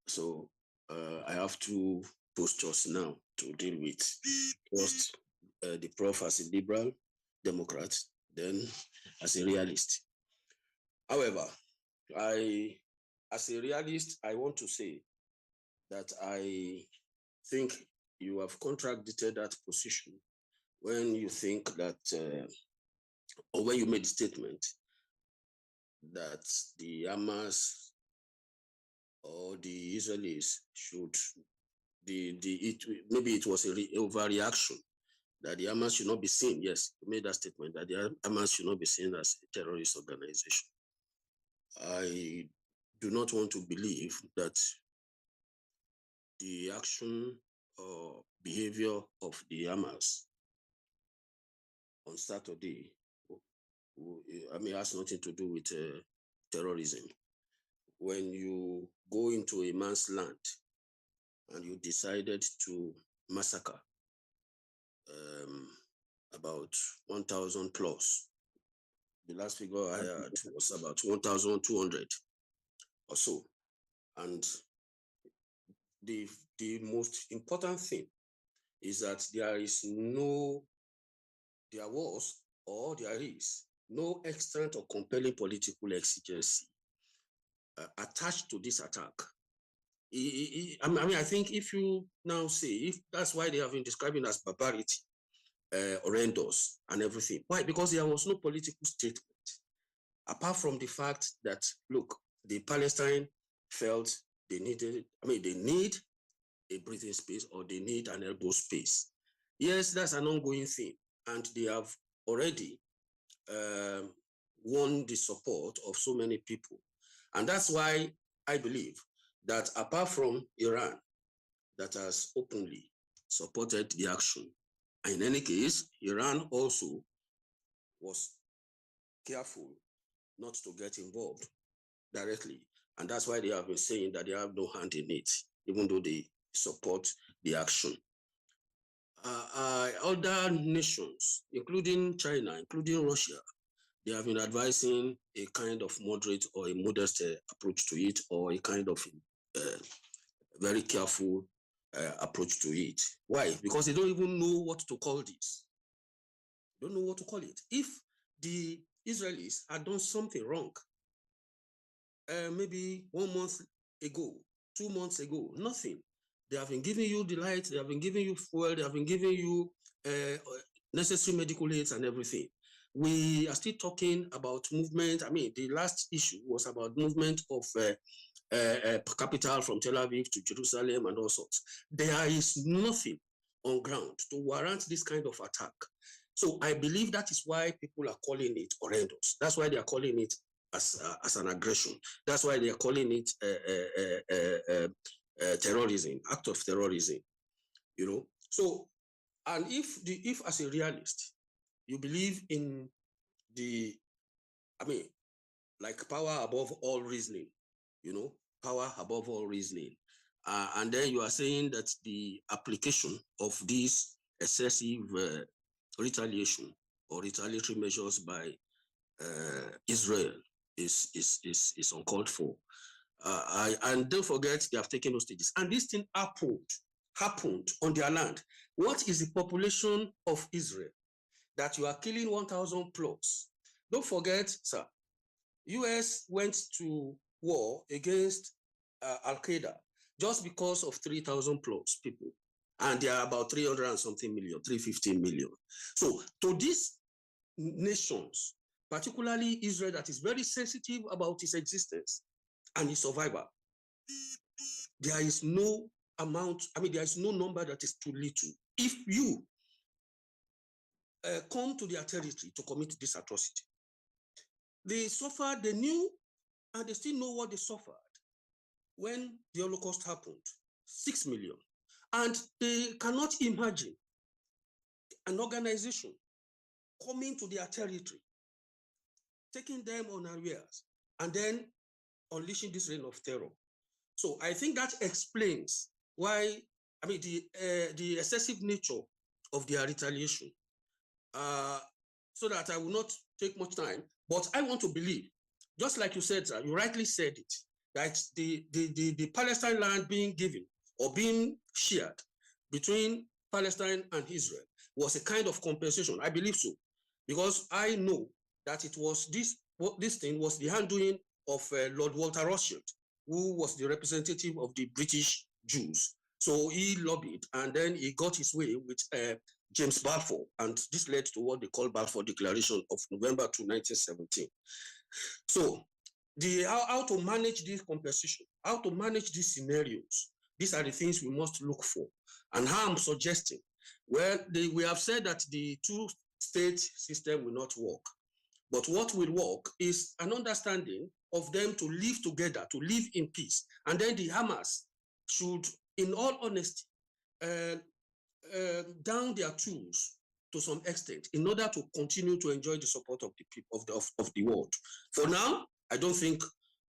So I have two postures now to deal with. First, the Prof as a liberal Democrat, then as a realist. However, as a realist, I want to say that I think you have contradicted that position when you think that, or when you made the statement that the Hamas or the Israelis should, maybe it was a overreaction, that the Hamas should not be seen. Yes, you made that statement, that the Hamas should not be seen as a terrorist organization. I do not want to believe that the action or behavior of the Hamas on Saturday, it has nothing to do with terrorism. When you go into a man's land and you decided to massacre about 1,000 plus, the last figure I had was about 1,200 or so. And the most important thing is that there was or there is no extent or compelling political exigency attached to this attack. I think if you now say, if that's why they have been describing as barbarity, horrendous and everything. Why? Because there was no political statement, apart from the fact that, look, the Palestine felt they needed, they need a breathing space or they need an elbow space. Yes, that's an ongoing thing. And they have already won the support of so many people. And that's why I believe that apart from Iran, that has openly supported the action, and in any case, Iran also was careful not to get involved directly. And that's why they have been saying that they have no hand in it, even though they support the action. Other nations, including China, including Russia, they have been advising a kind of moderate or a modest approach to it, or a kind of very careful approach to it. Why? Because they don't even know what to call this. They don't know what to call it. If the Israelis had done something wrong, maybe 1 month ago, 2 months ago, nothing. They have been giving you the light, they have been giving you fuel, they have been giving you necessary medical aids and everything. We are still talking about movement. The last issue was about movement of capital from Tel Aviv to Jerusalem and all sorts. There is nothing on ground to warrant this kind of attack. So I believe that is why people are calling it horrendous. That's why they are calling it as an aggression. That's why they are calling it terrorism, act of terrorism. So, and if as a realist you believe in like power above all reasoning, power above all reasoning, and then you are saying that the application of this excessive retaliation or retaliatory measures by Israel is uncalled for. And don't forget, they have taken hostages. And this thing happened on their land. What is the population of Israel that you are killing 1,000 plus? Don't forget, sir, US went to war against Al-Qaeda just because of 3,000 plus people. And there are about 300 and something million, 350 million. So to these nations, particularly Israel, that is very sensitive about its existence and its survival, there is no amount, there is no number that is too little. If you come to their territory to commit this atrocity, they suffered, they knew, and they still know what they suffered when the Holocaust happened, 6 million. And they cannot imagine an organization coming to their territory, taking them unawares, and then unleashing this reign of terror. So I think that explains why, the excessive nature of their retaliation. So that I will not take much time, but I want to believe, just like you said, sir, you rightly said it, that the Palestine land being given or being shared between Palestine and Israel was a kind of compensation. I believe so, because I know that it was this thing was the handdoing of Lord Walter Rothschild, who was the representative of the British Jews. So he lobbied, and then he got his way with James Balfour, and this led to what they call Balfour Declaration of November 2, 1917. So how to manage this compensation, how to manage these scenarios, these are the things we must look for. And how I'm suggesting, well, we have said that the two-state system will not work. But what will work is an understanding of them to live together, to live in peace. And then the Hamas should, in all honesty, down their tools to some extent in order to continue to enjoy the support of the people of the world. For now, I don't think,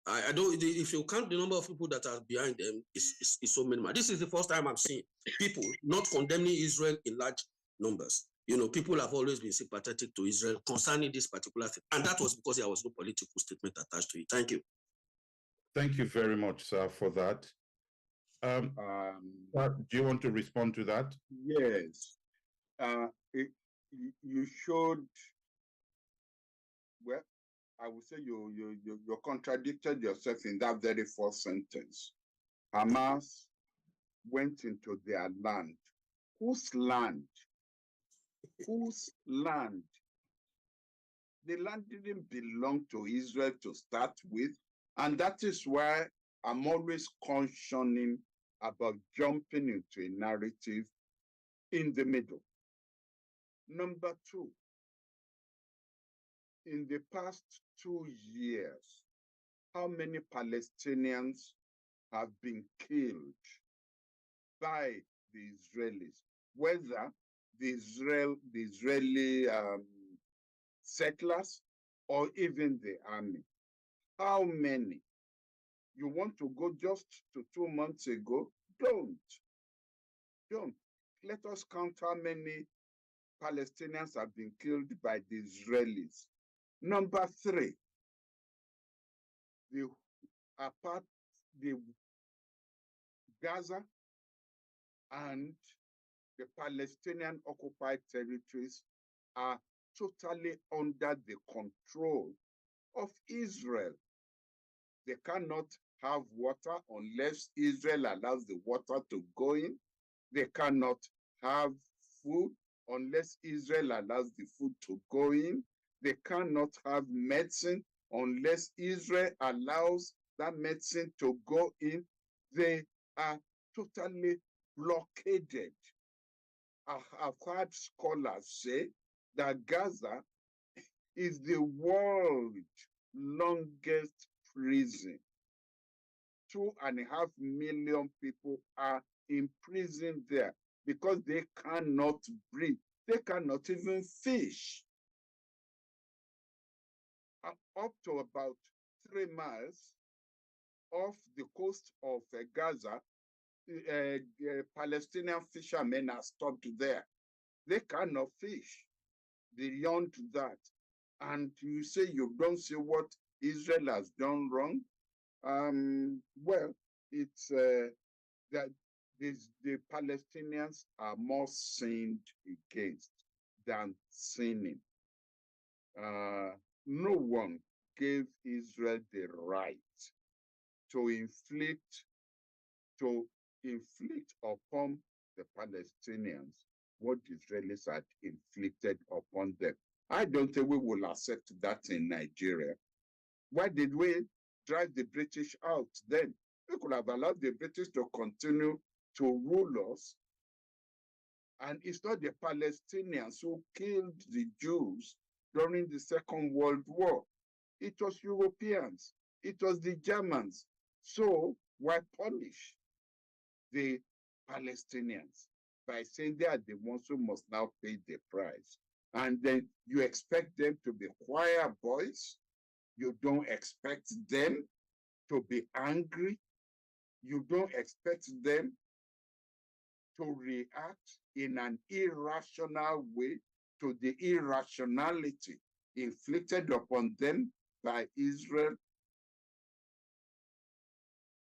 if you count the number of people that are behind them, is so minimal. This is the first time I'm seeing people not condemning Israel in large numbers. People have always been sympathetic to Israel concerning this particular thing. And that was because there was no political statement attached to it. Thank you. Thank you very much, sir, for that. Do you want to respond to that? Yes. You should, well, I would say you contradicted yourself in that very first sentence. Hamas went into their land. Whose land? Whose land? The land didn't belong to Israel to start with, and that is why I'm always cautioning about jumping into a narrative in the middle. Number two, in the past 2 years, how many Palestinians have been killed by the Israelis, whether the Israeli settlers or even the army? How many? You want to go just to 2 months ago? Don't. Let us count how many Palestinians have been killed by the Israelis. Number three, the Gaza and the Palestinian occupied territories are totally under the control of Israel. They cannot have water unless Israel allows the water to go in. They cannot have food unless Israel allows the food to go in. They cannot have medicine unless Israel allows that medicine to go in. They are totally blockaded. I've heard scholars say that Gaza is the world longest prison. 2.5 million people are imprisoned there because they cannot breathe. They cannot even fish. Up to about 3 miles off the coast of Gaza, Palestinian fishermen are stopped there. They cannot fish beyond that. And you say you don't see what Israel has done wrong? Well, it's that the Palestinians are more sinned against than sinning. No one gave Israel the right to inflict upon the Palestinians what the Israelis had inflicted upon them. I don't think we will accept that in Nigeria. Why did we drive the British out then? We could have allowed the British to continue to rule us. And it's not the Palestinians who killed the Jews during the Second World War. It was Europeans. It was the Germans. So why punish the Palestinians by saying they are the ones who must now pay the price? And then you expect them to be choir boys? You don't expect them to be angry? You don't expect them to react in an irrational way to the irrationality inflicted upon them by Israel?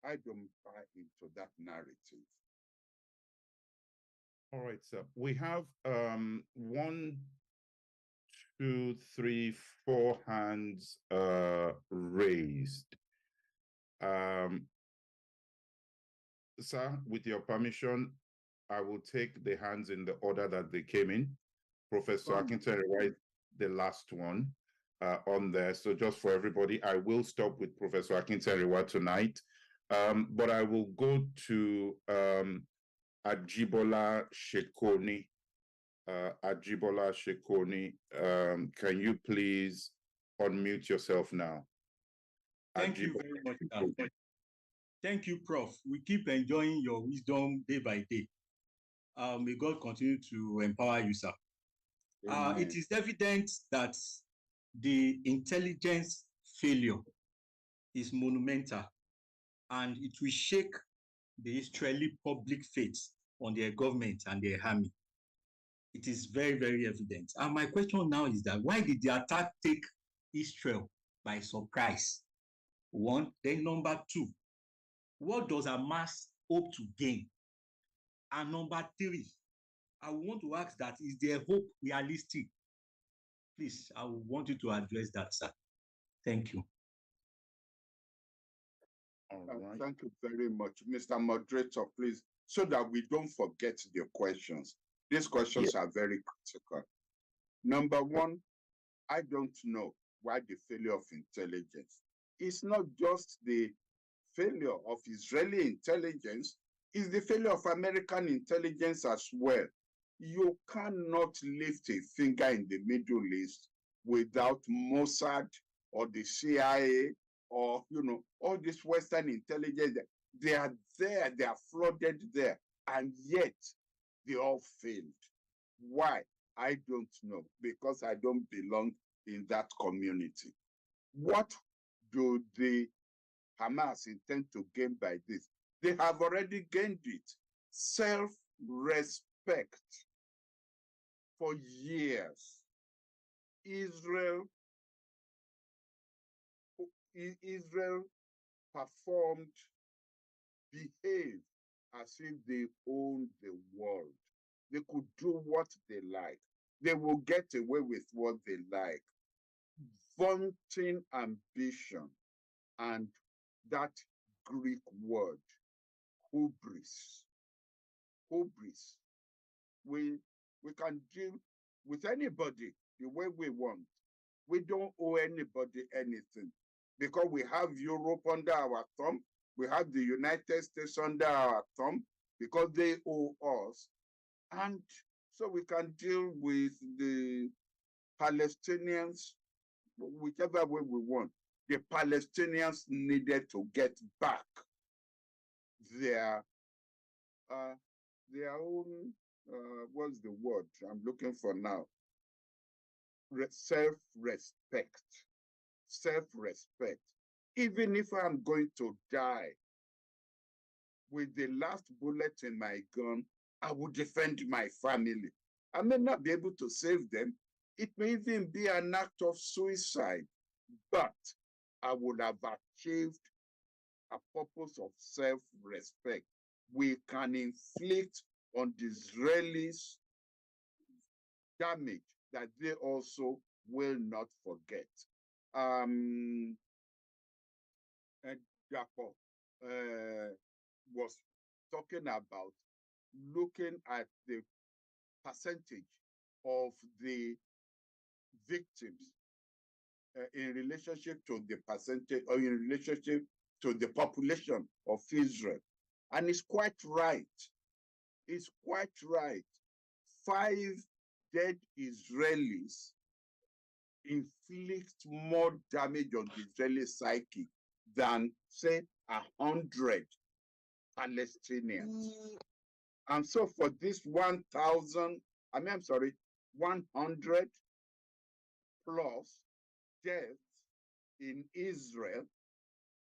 I don't buy into that narrative. All right, sir. We have 1, 2, 3, 4 hands raised. Sir, with your permission, I will take the hands in the order that they came in. Professor Akin Akinyemi, the last one on there. So just for everybody, I will stop with Professor Akin Akinyemi tonight, but I will go to Ajibola Shekoni. Ajibola Shekoni, can you please unmute yourself now? Thank you very much. Thank you, Prof. We keep enjoying your wisdom day by day. May God continue to empower you, sir. It is evident that the intelligence failure is monumental, and it will shake the Israeli public faith on their government and their army. It is very, very evident. And my question now is that why did the attack take Israel by surprise? One. Then number two, what does Hamas hope to gain? And number three, I want to ask that, is their hope realistic? Please, I want you to address that, sir. Thank you. All right. Thank you very much, Mr. Moderator, please, so that we don't forget the questions. These questions are very critical. Number one, I don't know why the failure of intelligence. It's not just the failure of Israeli intelligence, it's the failure of American intelligence as well. You cannot lift a finger in the Middle East without Mossad or the CIA or, all this Western intelligence. They are there, they are flooded there, and yet they all failed. Why? I don't know, because I don't belong in that community. What do the Hamas intend to gain by this? They have already gained it. Self-respect. For years, Israel performed, behaved as if they owned the world. They could do what they like. They will get away with what they like. Vaunting ambition and that Greek word, hubris. Hubris. We can deal with anybody the way we want. We don't owe anybody anything because we have Europe under our thumb. We have the United States under our thumb because they owe us. And so we can deal with the Palestinians whichever way we want. the Palestinians needed to get back their own, what's the word I'm looking for now? Self-respect. Self-respect. Even if I'm going to die with the last bullet in my gun, I will defend my family. I may not be able to save them. It may even be an act of suicide, but I would have achieved a purpose of self-respect. We can inflict on the Israelis damage that they also will not forget. And Jacob was talking about looking at the percentage of the victims in relationship to the percentage, or in relationship to the population of Israel. And it's quite right. It's quite right. 5 dead Israelis inflict more damage on the Israeli psyche than, say, 100 Palestinians. And so for this 100 plus deaths in Israel,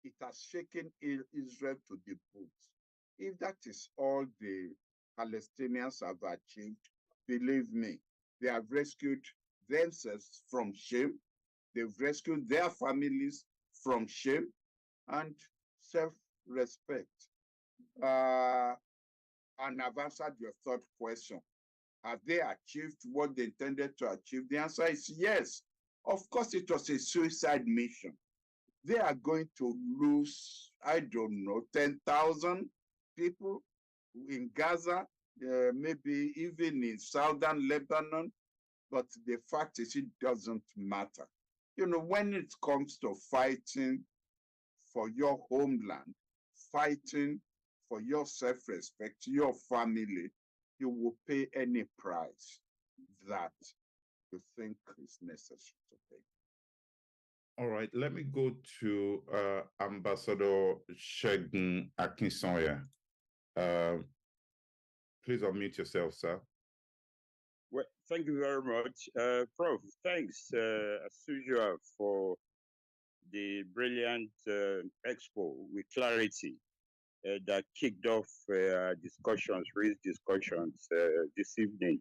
it has shaken Israel to the boots. If that is all the Palestinians have achieved, believe me, they have rescued themselves from shame. They've rescued their families from shame and self-respect. And I've answered your third question. Have they achieved what they intended to achieve? The answer is yes. Of course, it was a suicide mission. They are going to lose, I don't know, 10,000 people in Gaza, maybe even in southern Lebanon. But the fact is, it doesn't matter. You know, when it comes to fighting for your homeland, fighting for your self-respect, your family, you will pay any price that you think is necessary to pay. All right, let me go to Ambassador Akin Akinyemi. Please unmute yourself, sir. Well, thank you very much. Prof, thanks as usual for the brilliant expo with clarity that kicked off discussions, raised discussions this evening.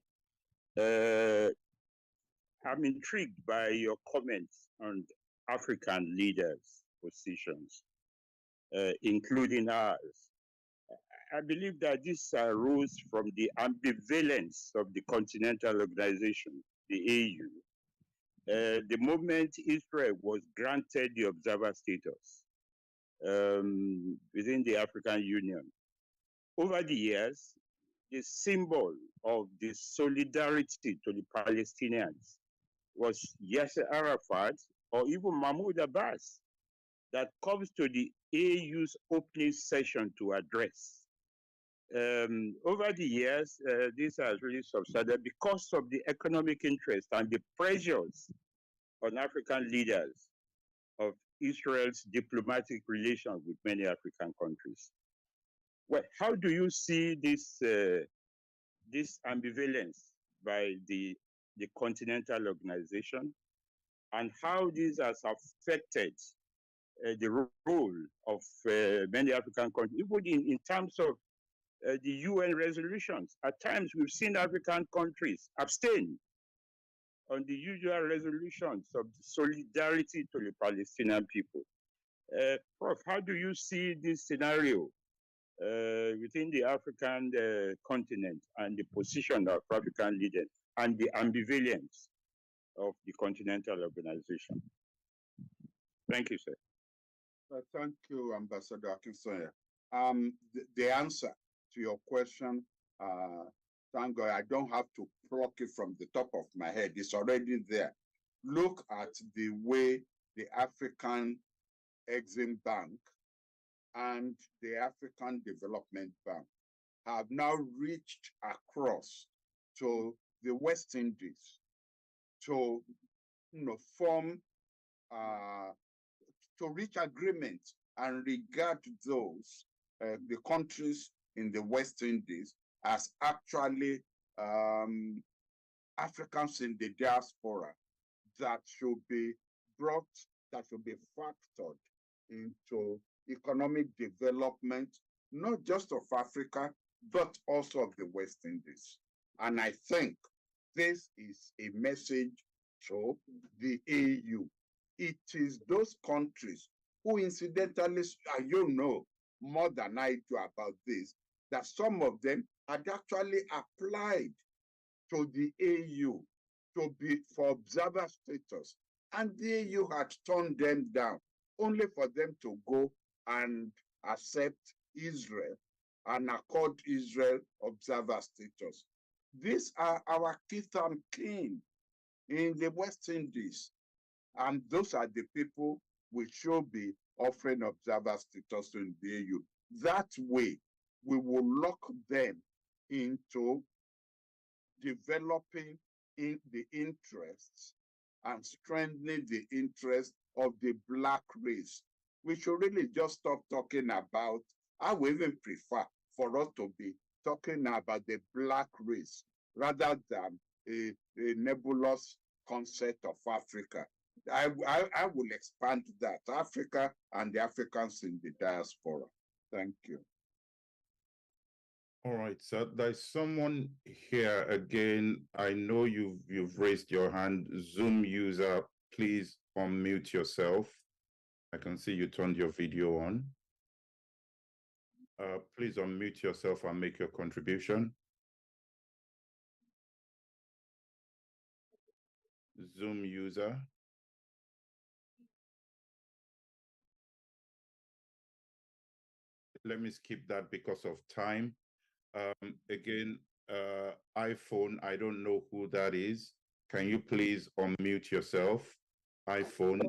I'm intrigued by your comments on African leaders' positions, including ours. I believe that this arose from the ambivalence of the continental organization, the AU. The moment Israel was granted the observer status within the African Union, over the years, the symbol of the solidarity to the Palestinians was Yasser Arafat or even Mahmoud Abbas that comes to the AU's opening session to address. Over the years, this has really subsided because of the economic interest and the pressures on African leaders of Israel's diplomatic relations with many African countries. Well, how do you see this ambivalence by the continental organization, and how this has affected the role of many African countries, even in terms of the UN resolutions? At times, we've seen African countries abstain on the usual resolutions of solidarity to the Palestinian people. Prof, how do you see this scenario within the African continent and the position of African leaders and the ambivalence of the continental organization? Thank you, sir. Thank you, Ambassador Akinyemi. The answer to your question, thank God, I don't have to pluck it from the top of my head. It's already there. Look at the way the African Exim Bank and the African Development Bank have now reached across to the West Indies to form to reach agreement and regard those, the countries in the West Indies as actually Africans in the diaspora that should be brought, that should be factored into economic development, not just of Africa, but also of the West Indies. And I think this is a message to the AU. It is those countries who incidentally, you know more than I do about this, that some of them had actually applied to the AU to be for observer status, and the AU had turned them down, only for them to go and accept Israel and accord Israel observer status. These are our kith and kin in the West Indies, and those are the people we should be offering observer status in the AU. That way, we will lock them into developing in the interests and strengthening the interests of the Black race. We should really just stop talking about, I would even prefer for us to be talking about the Black race rather than a nebulous concept of Africa. I will expand that, Africa and the Africans in the diaspora. Thank you. All right, so there's someone here again. I know you've raised your hand. Zoom user, please unmute yourself. I can see you turned your video on. Please unmute yourself and make your contribution. Zoom user. Let me skip that because of time. Again, iPhone, I don't know who that is. Can you please unmute yourself? iPhone.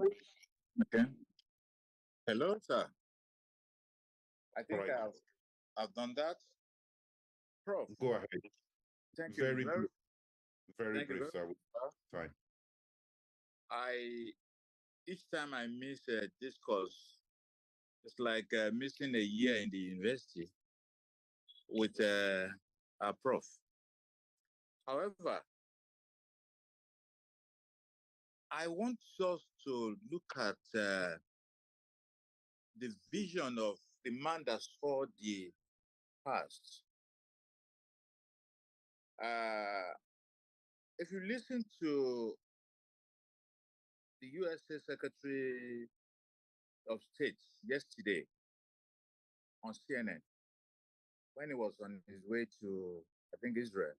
Okay. Hello, sir. I think right. I've done that. Prof. Go ahead. Thank you. Very brief, sir. Time. Each time I miss a discourse, it's like missing a year in the university with a prof. However, I want us to look at the vision of the man that saw the past. If you listen to the USA Secretary of State yesterday on CNN, when he was on his way to, I think, Israel,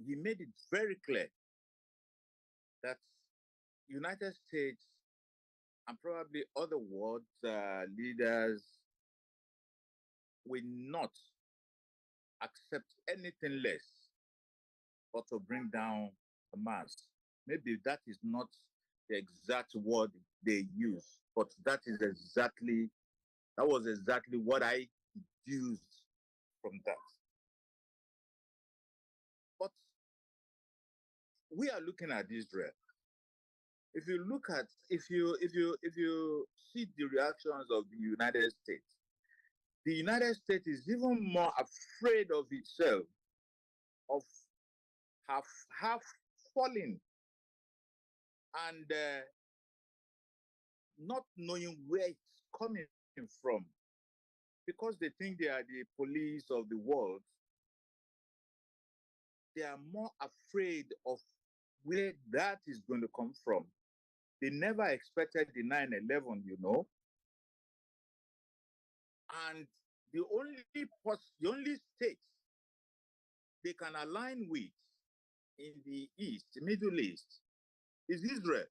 he made it very clear that United States and probably other world leaders will not accept anything less but to bring down Hamas. Maybe that is not the exact word they use, but that was exactly what I deduced from that. But we are looking at Israel. If you look at, if you see the reactions of the United States is even more afraid of itself, of half falling and not knowing where it's coming from, because they think they are the police of the world. They are more afraid of where that is going to come from. They never expected the 9/11, you know. And the only state they can align with in the East, Middle East, is Israel.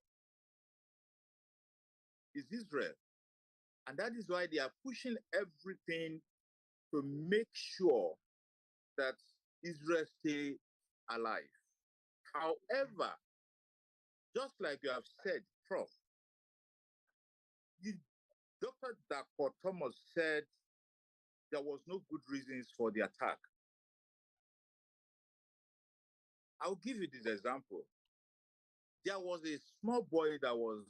And that is why they are pushing everything to make sure that Israel stay alive. However, just like you have said, Prof, Dr. Dr. Thomas said there was no good reasons for the attack. I'll give you this example. there was a small boy that was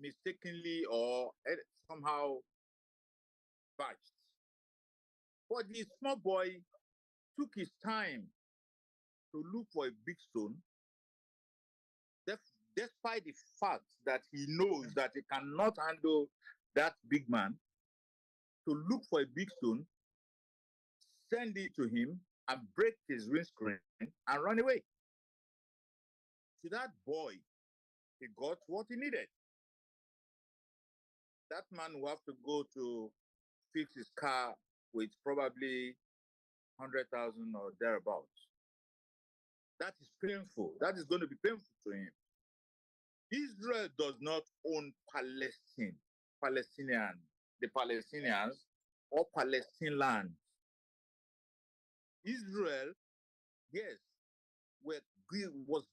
mistakenly or somehow batched. But the small boy took his time to look for a big stone, despite the fact that he knows that he cannot handle that big man, to look for a big stone, send it to him, and break his windscreen and run away. To that boy, he got what he needed. That man will have to go to fix his car with probably 100,000 or thereabouts. That is painful. That is going to be painful to him. Israel does not own the Palestinians, or Palestine land. Israel, yes, was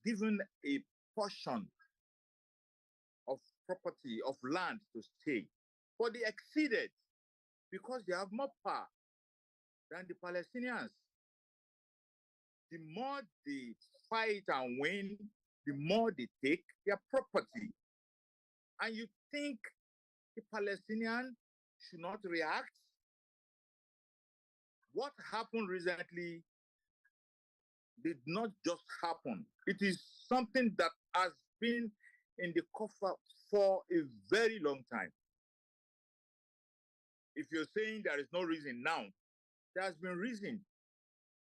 given a portion of property, of land to stay, but they exceeded because they have more power than the Palestinians. The more they fight and win, the more they take their property. And you think the Palestinians should not react? What happened recently did not just happen. It is something that has been in the coffer for a very long time. If you're saying there is no reason now, there has been reason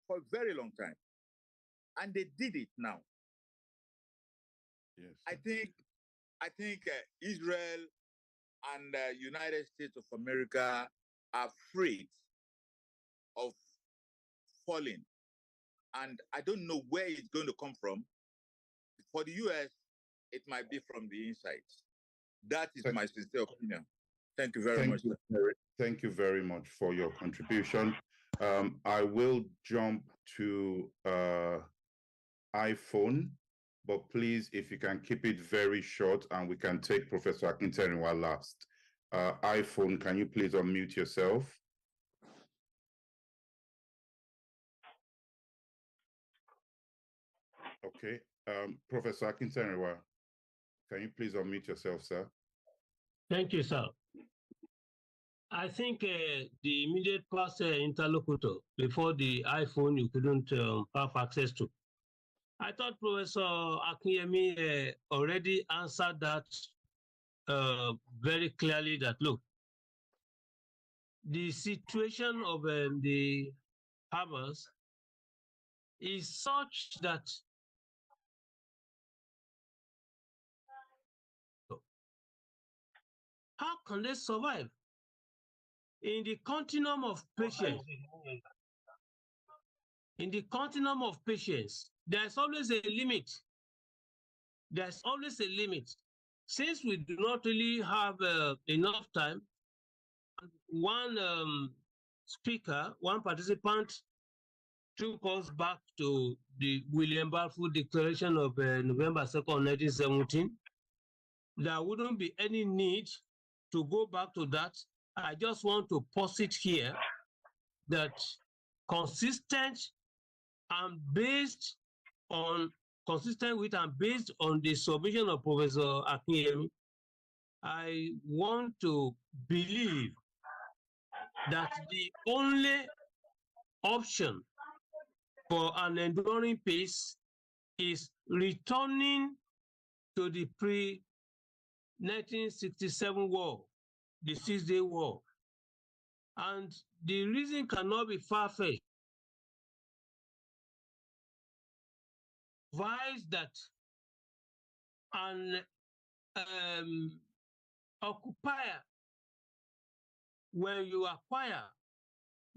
for a very long time. And they did it now. Yes. I think Israel and United States of America are afraid of falling. And I don't know where it's going to come from. For the US, it might be from the inside. That is my sincere opinion. Thank you very much. Thank you very much for your contribution. I will jump to iPhone, but please, if you can keep it very short, and we can take Professor Akinyemi last. iPhone, can you please unmute yourself? Okay. Professor Akinyemi, can you please unmute yourself, sir? Thank you, sir. I think the immediate past interlocutor before the iPhone you couldn't have access to. I thought Professor Akinyemi already answered that very clearly, that look, the situation of the Hamas is such that how can they survive in the continuum of patience? In the continuum of patience, there's always a limit. There's always a limit. Since we do not really have enough time, one speaker, one participant took us back to the William Balfour Declaration of November 2nd, 1917. There wouldn't be any need to go back to that. I just want to posit here that consistent with and based on the submission of Professor Akinyemi, I want to believe that the only option for an enduring peace is returning to the pre-1967 war, the Six-Day War. And the reason cannot be far-fetched. Advise that an occupier, when you acquire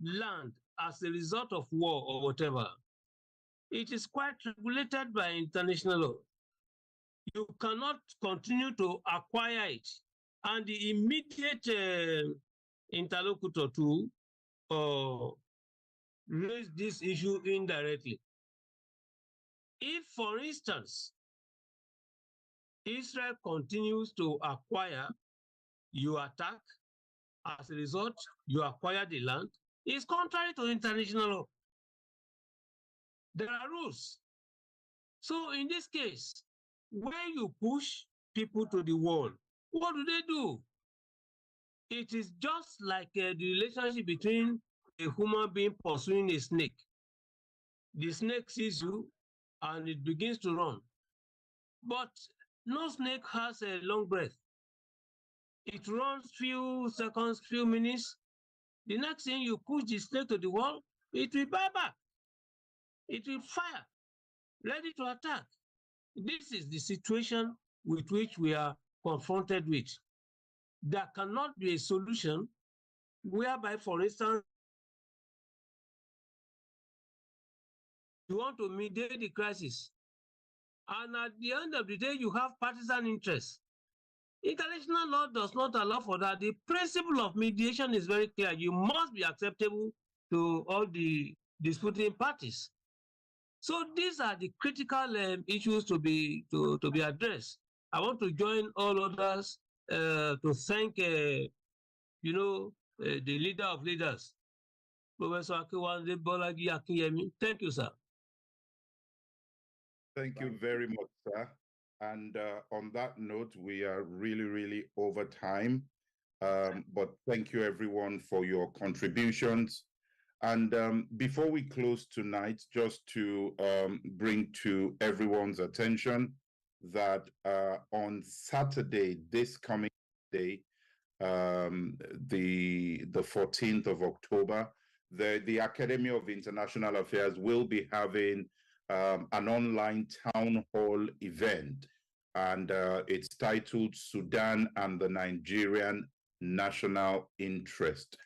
land as a result of war or whatever, it is quite regulated by international law. You cannot continue to acquire it. And the immediate interlocutor to raise this issue indirectly. If, for instance, Israel continues to acquire, you attack, as a result, you acquire the land, it's contrary to international law. There are rules. So in this case, when you push people to the wall, what do? It is just like the relationship between a human being pursuing a snake. The snake sees you and it begins to run. But no snake has a long breath. It runs few seconds, few minutes. The next thing you push the snake to the wall, it will bite back. It will fire, ready to attack. This is the situation with which we are confronted with. There cannot be a solution whereby, for instance, you want to mediate the crisis, and at the end of the day, you have partisan interests. International law does not allow for that. The principle of mediation is very clear. You must be acceptable to all the disputing parties. So these are the critical issues to be addressed. I want to join all others to thank, the leader of leaders, Professor Bolaji Akinyemi. Thank you, sir. Thank you very much, sir. And on that note, we are really, really over time. But thank you, everyone, for your contributions. And before we close tonight, just to bring to everyone's attention that on Saturday, this coming day, the 14th of October, the Academy of International Affairs will be having an online town hall event, and it's titled Sudan and the Nigerian National Interest.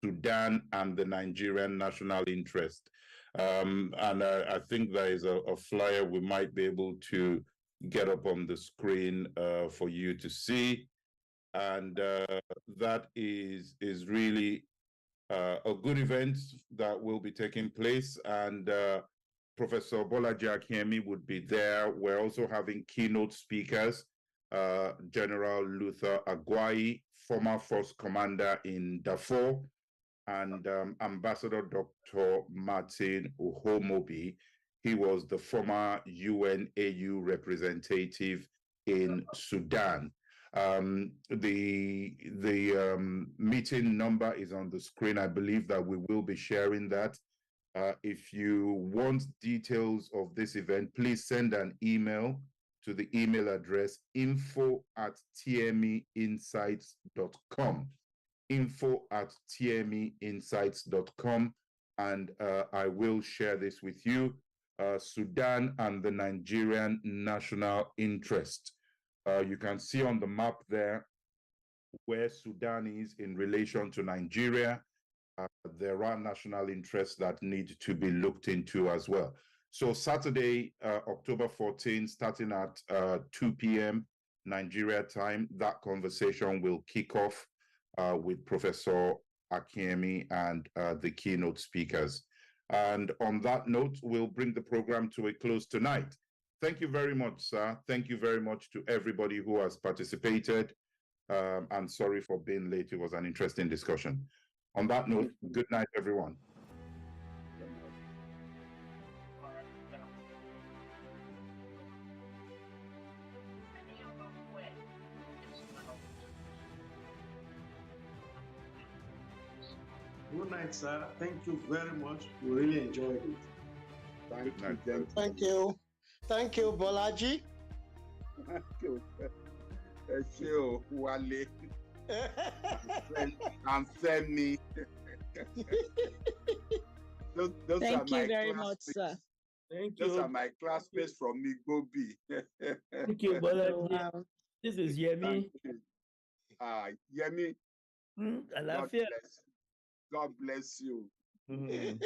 Sudan and the Nigerian national interest. And I think there is a flyer we might be able to get up on the screen for you to see. And that is really a good event that will be taking place. And Professor Bolaji Akinyemi would be there. We're also having keynote speakers, General Luther Agwai, former Force Commander in Darfur, and Ambassador Dr. Martin Uhomobi. He was the former UNAU representative in Sudan. The meeting number is on the screen. I believe that we will be sharing that. If you want details of this event, please send an email to the email address info@thruMYeyes.com. info@thruMYeyes.com, and I will share this with you. Sudan and the Nigerian national interest. You can see on the map there where Sudan is in relation to Nigeria. There are national interests that need to be looked into as well. So Saturday, October 14, starting at 2 p.m. Nigeria time, that conversation will kick off with Professor Akinyemi and the keynote speakers. And on that note, we'll bring the program to a close tonight. Thank you very much, sir. Thank you very much to everybody who has participated. I'm sorry for being late. It was an interesting discussion. On that note, good night, everyone. Good night, sir. Thank you very much. We really enjoyed it. Thank you. Thank you. Thank you, Bolaji. Thank you. Thank you, Wale. And Femi. Those Thank you very much, sir. Thank you. Those are my classmates from Migobi. Thank you, Bolaji. Wow. This is Yemi. Yemi. Alafia. God bless you. Mm.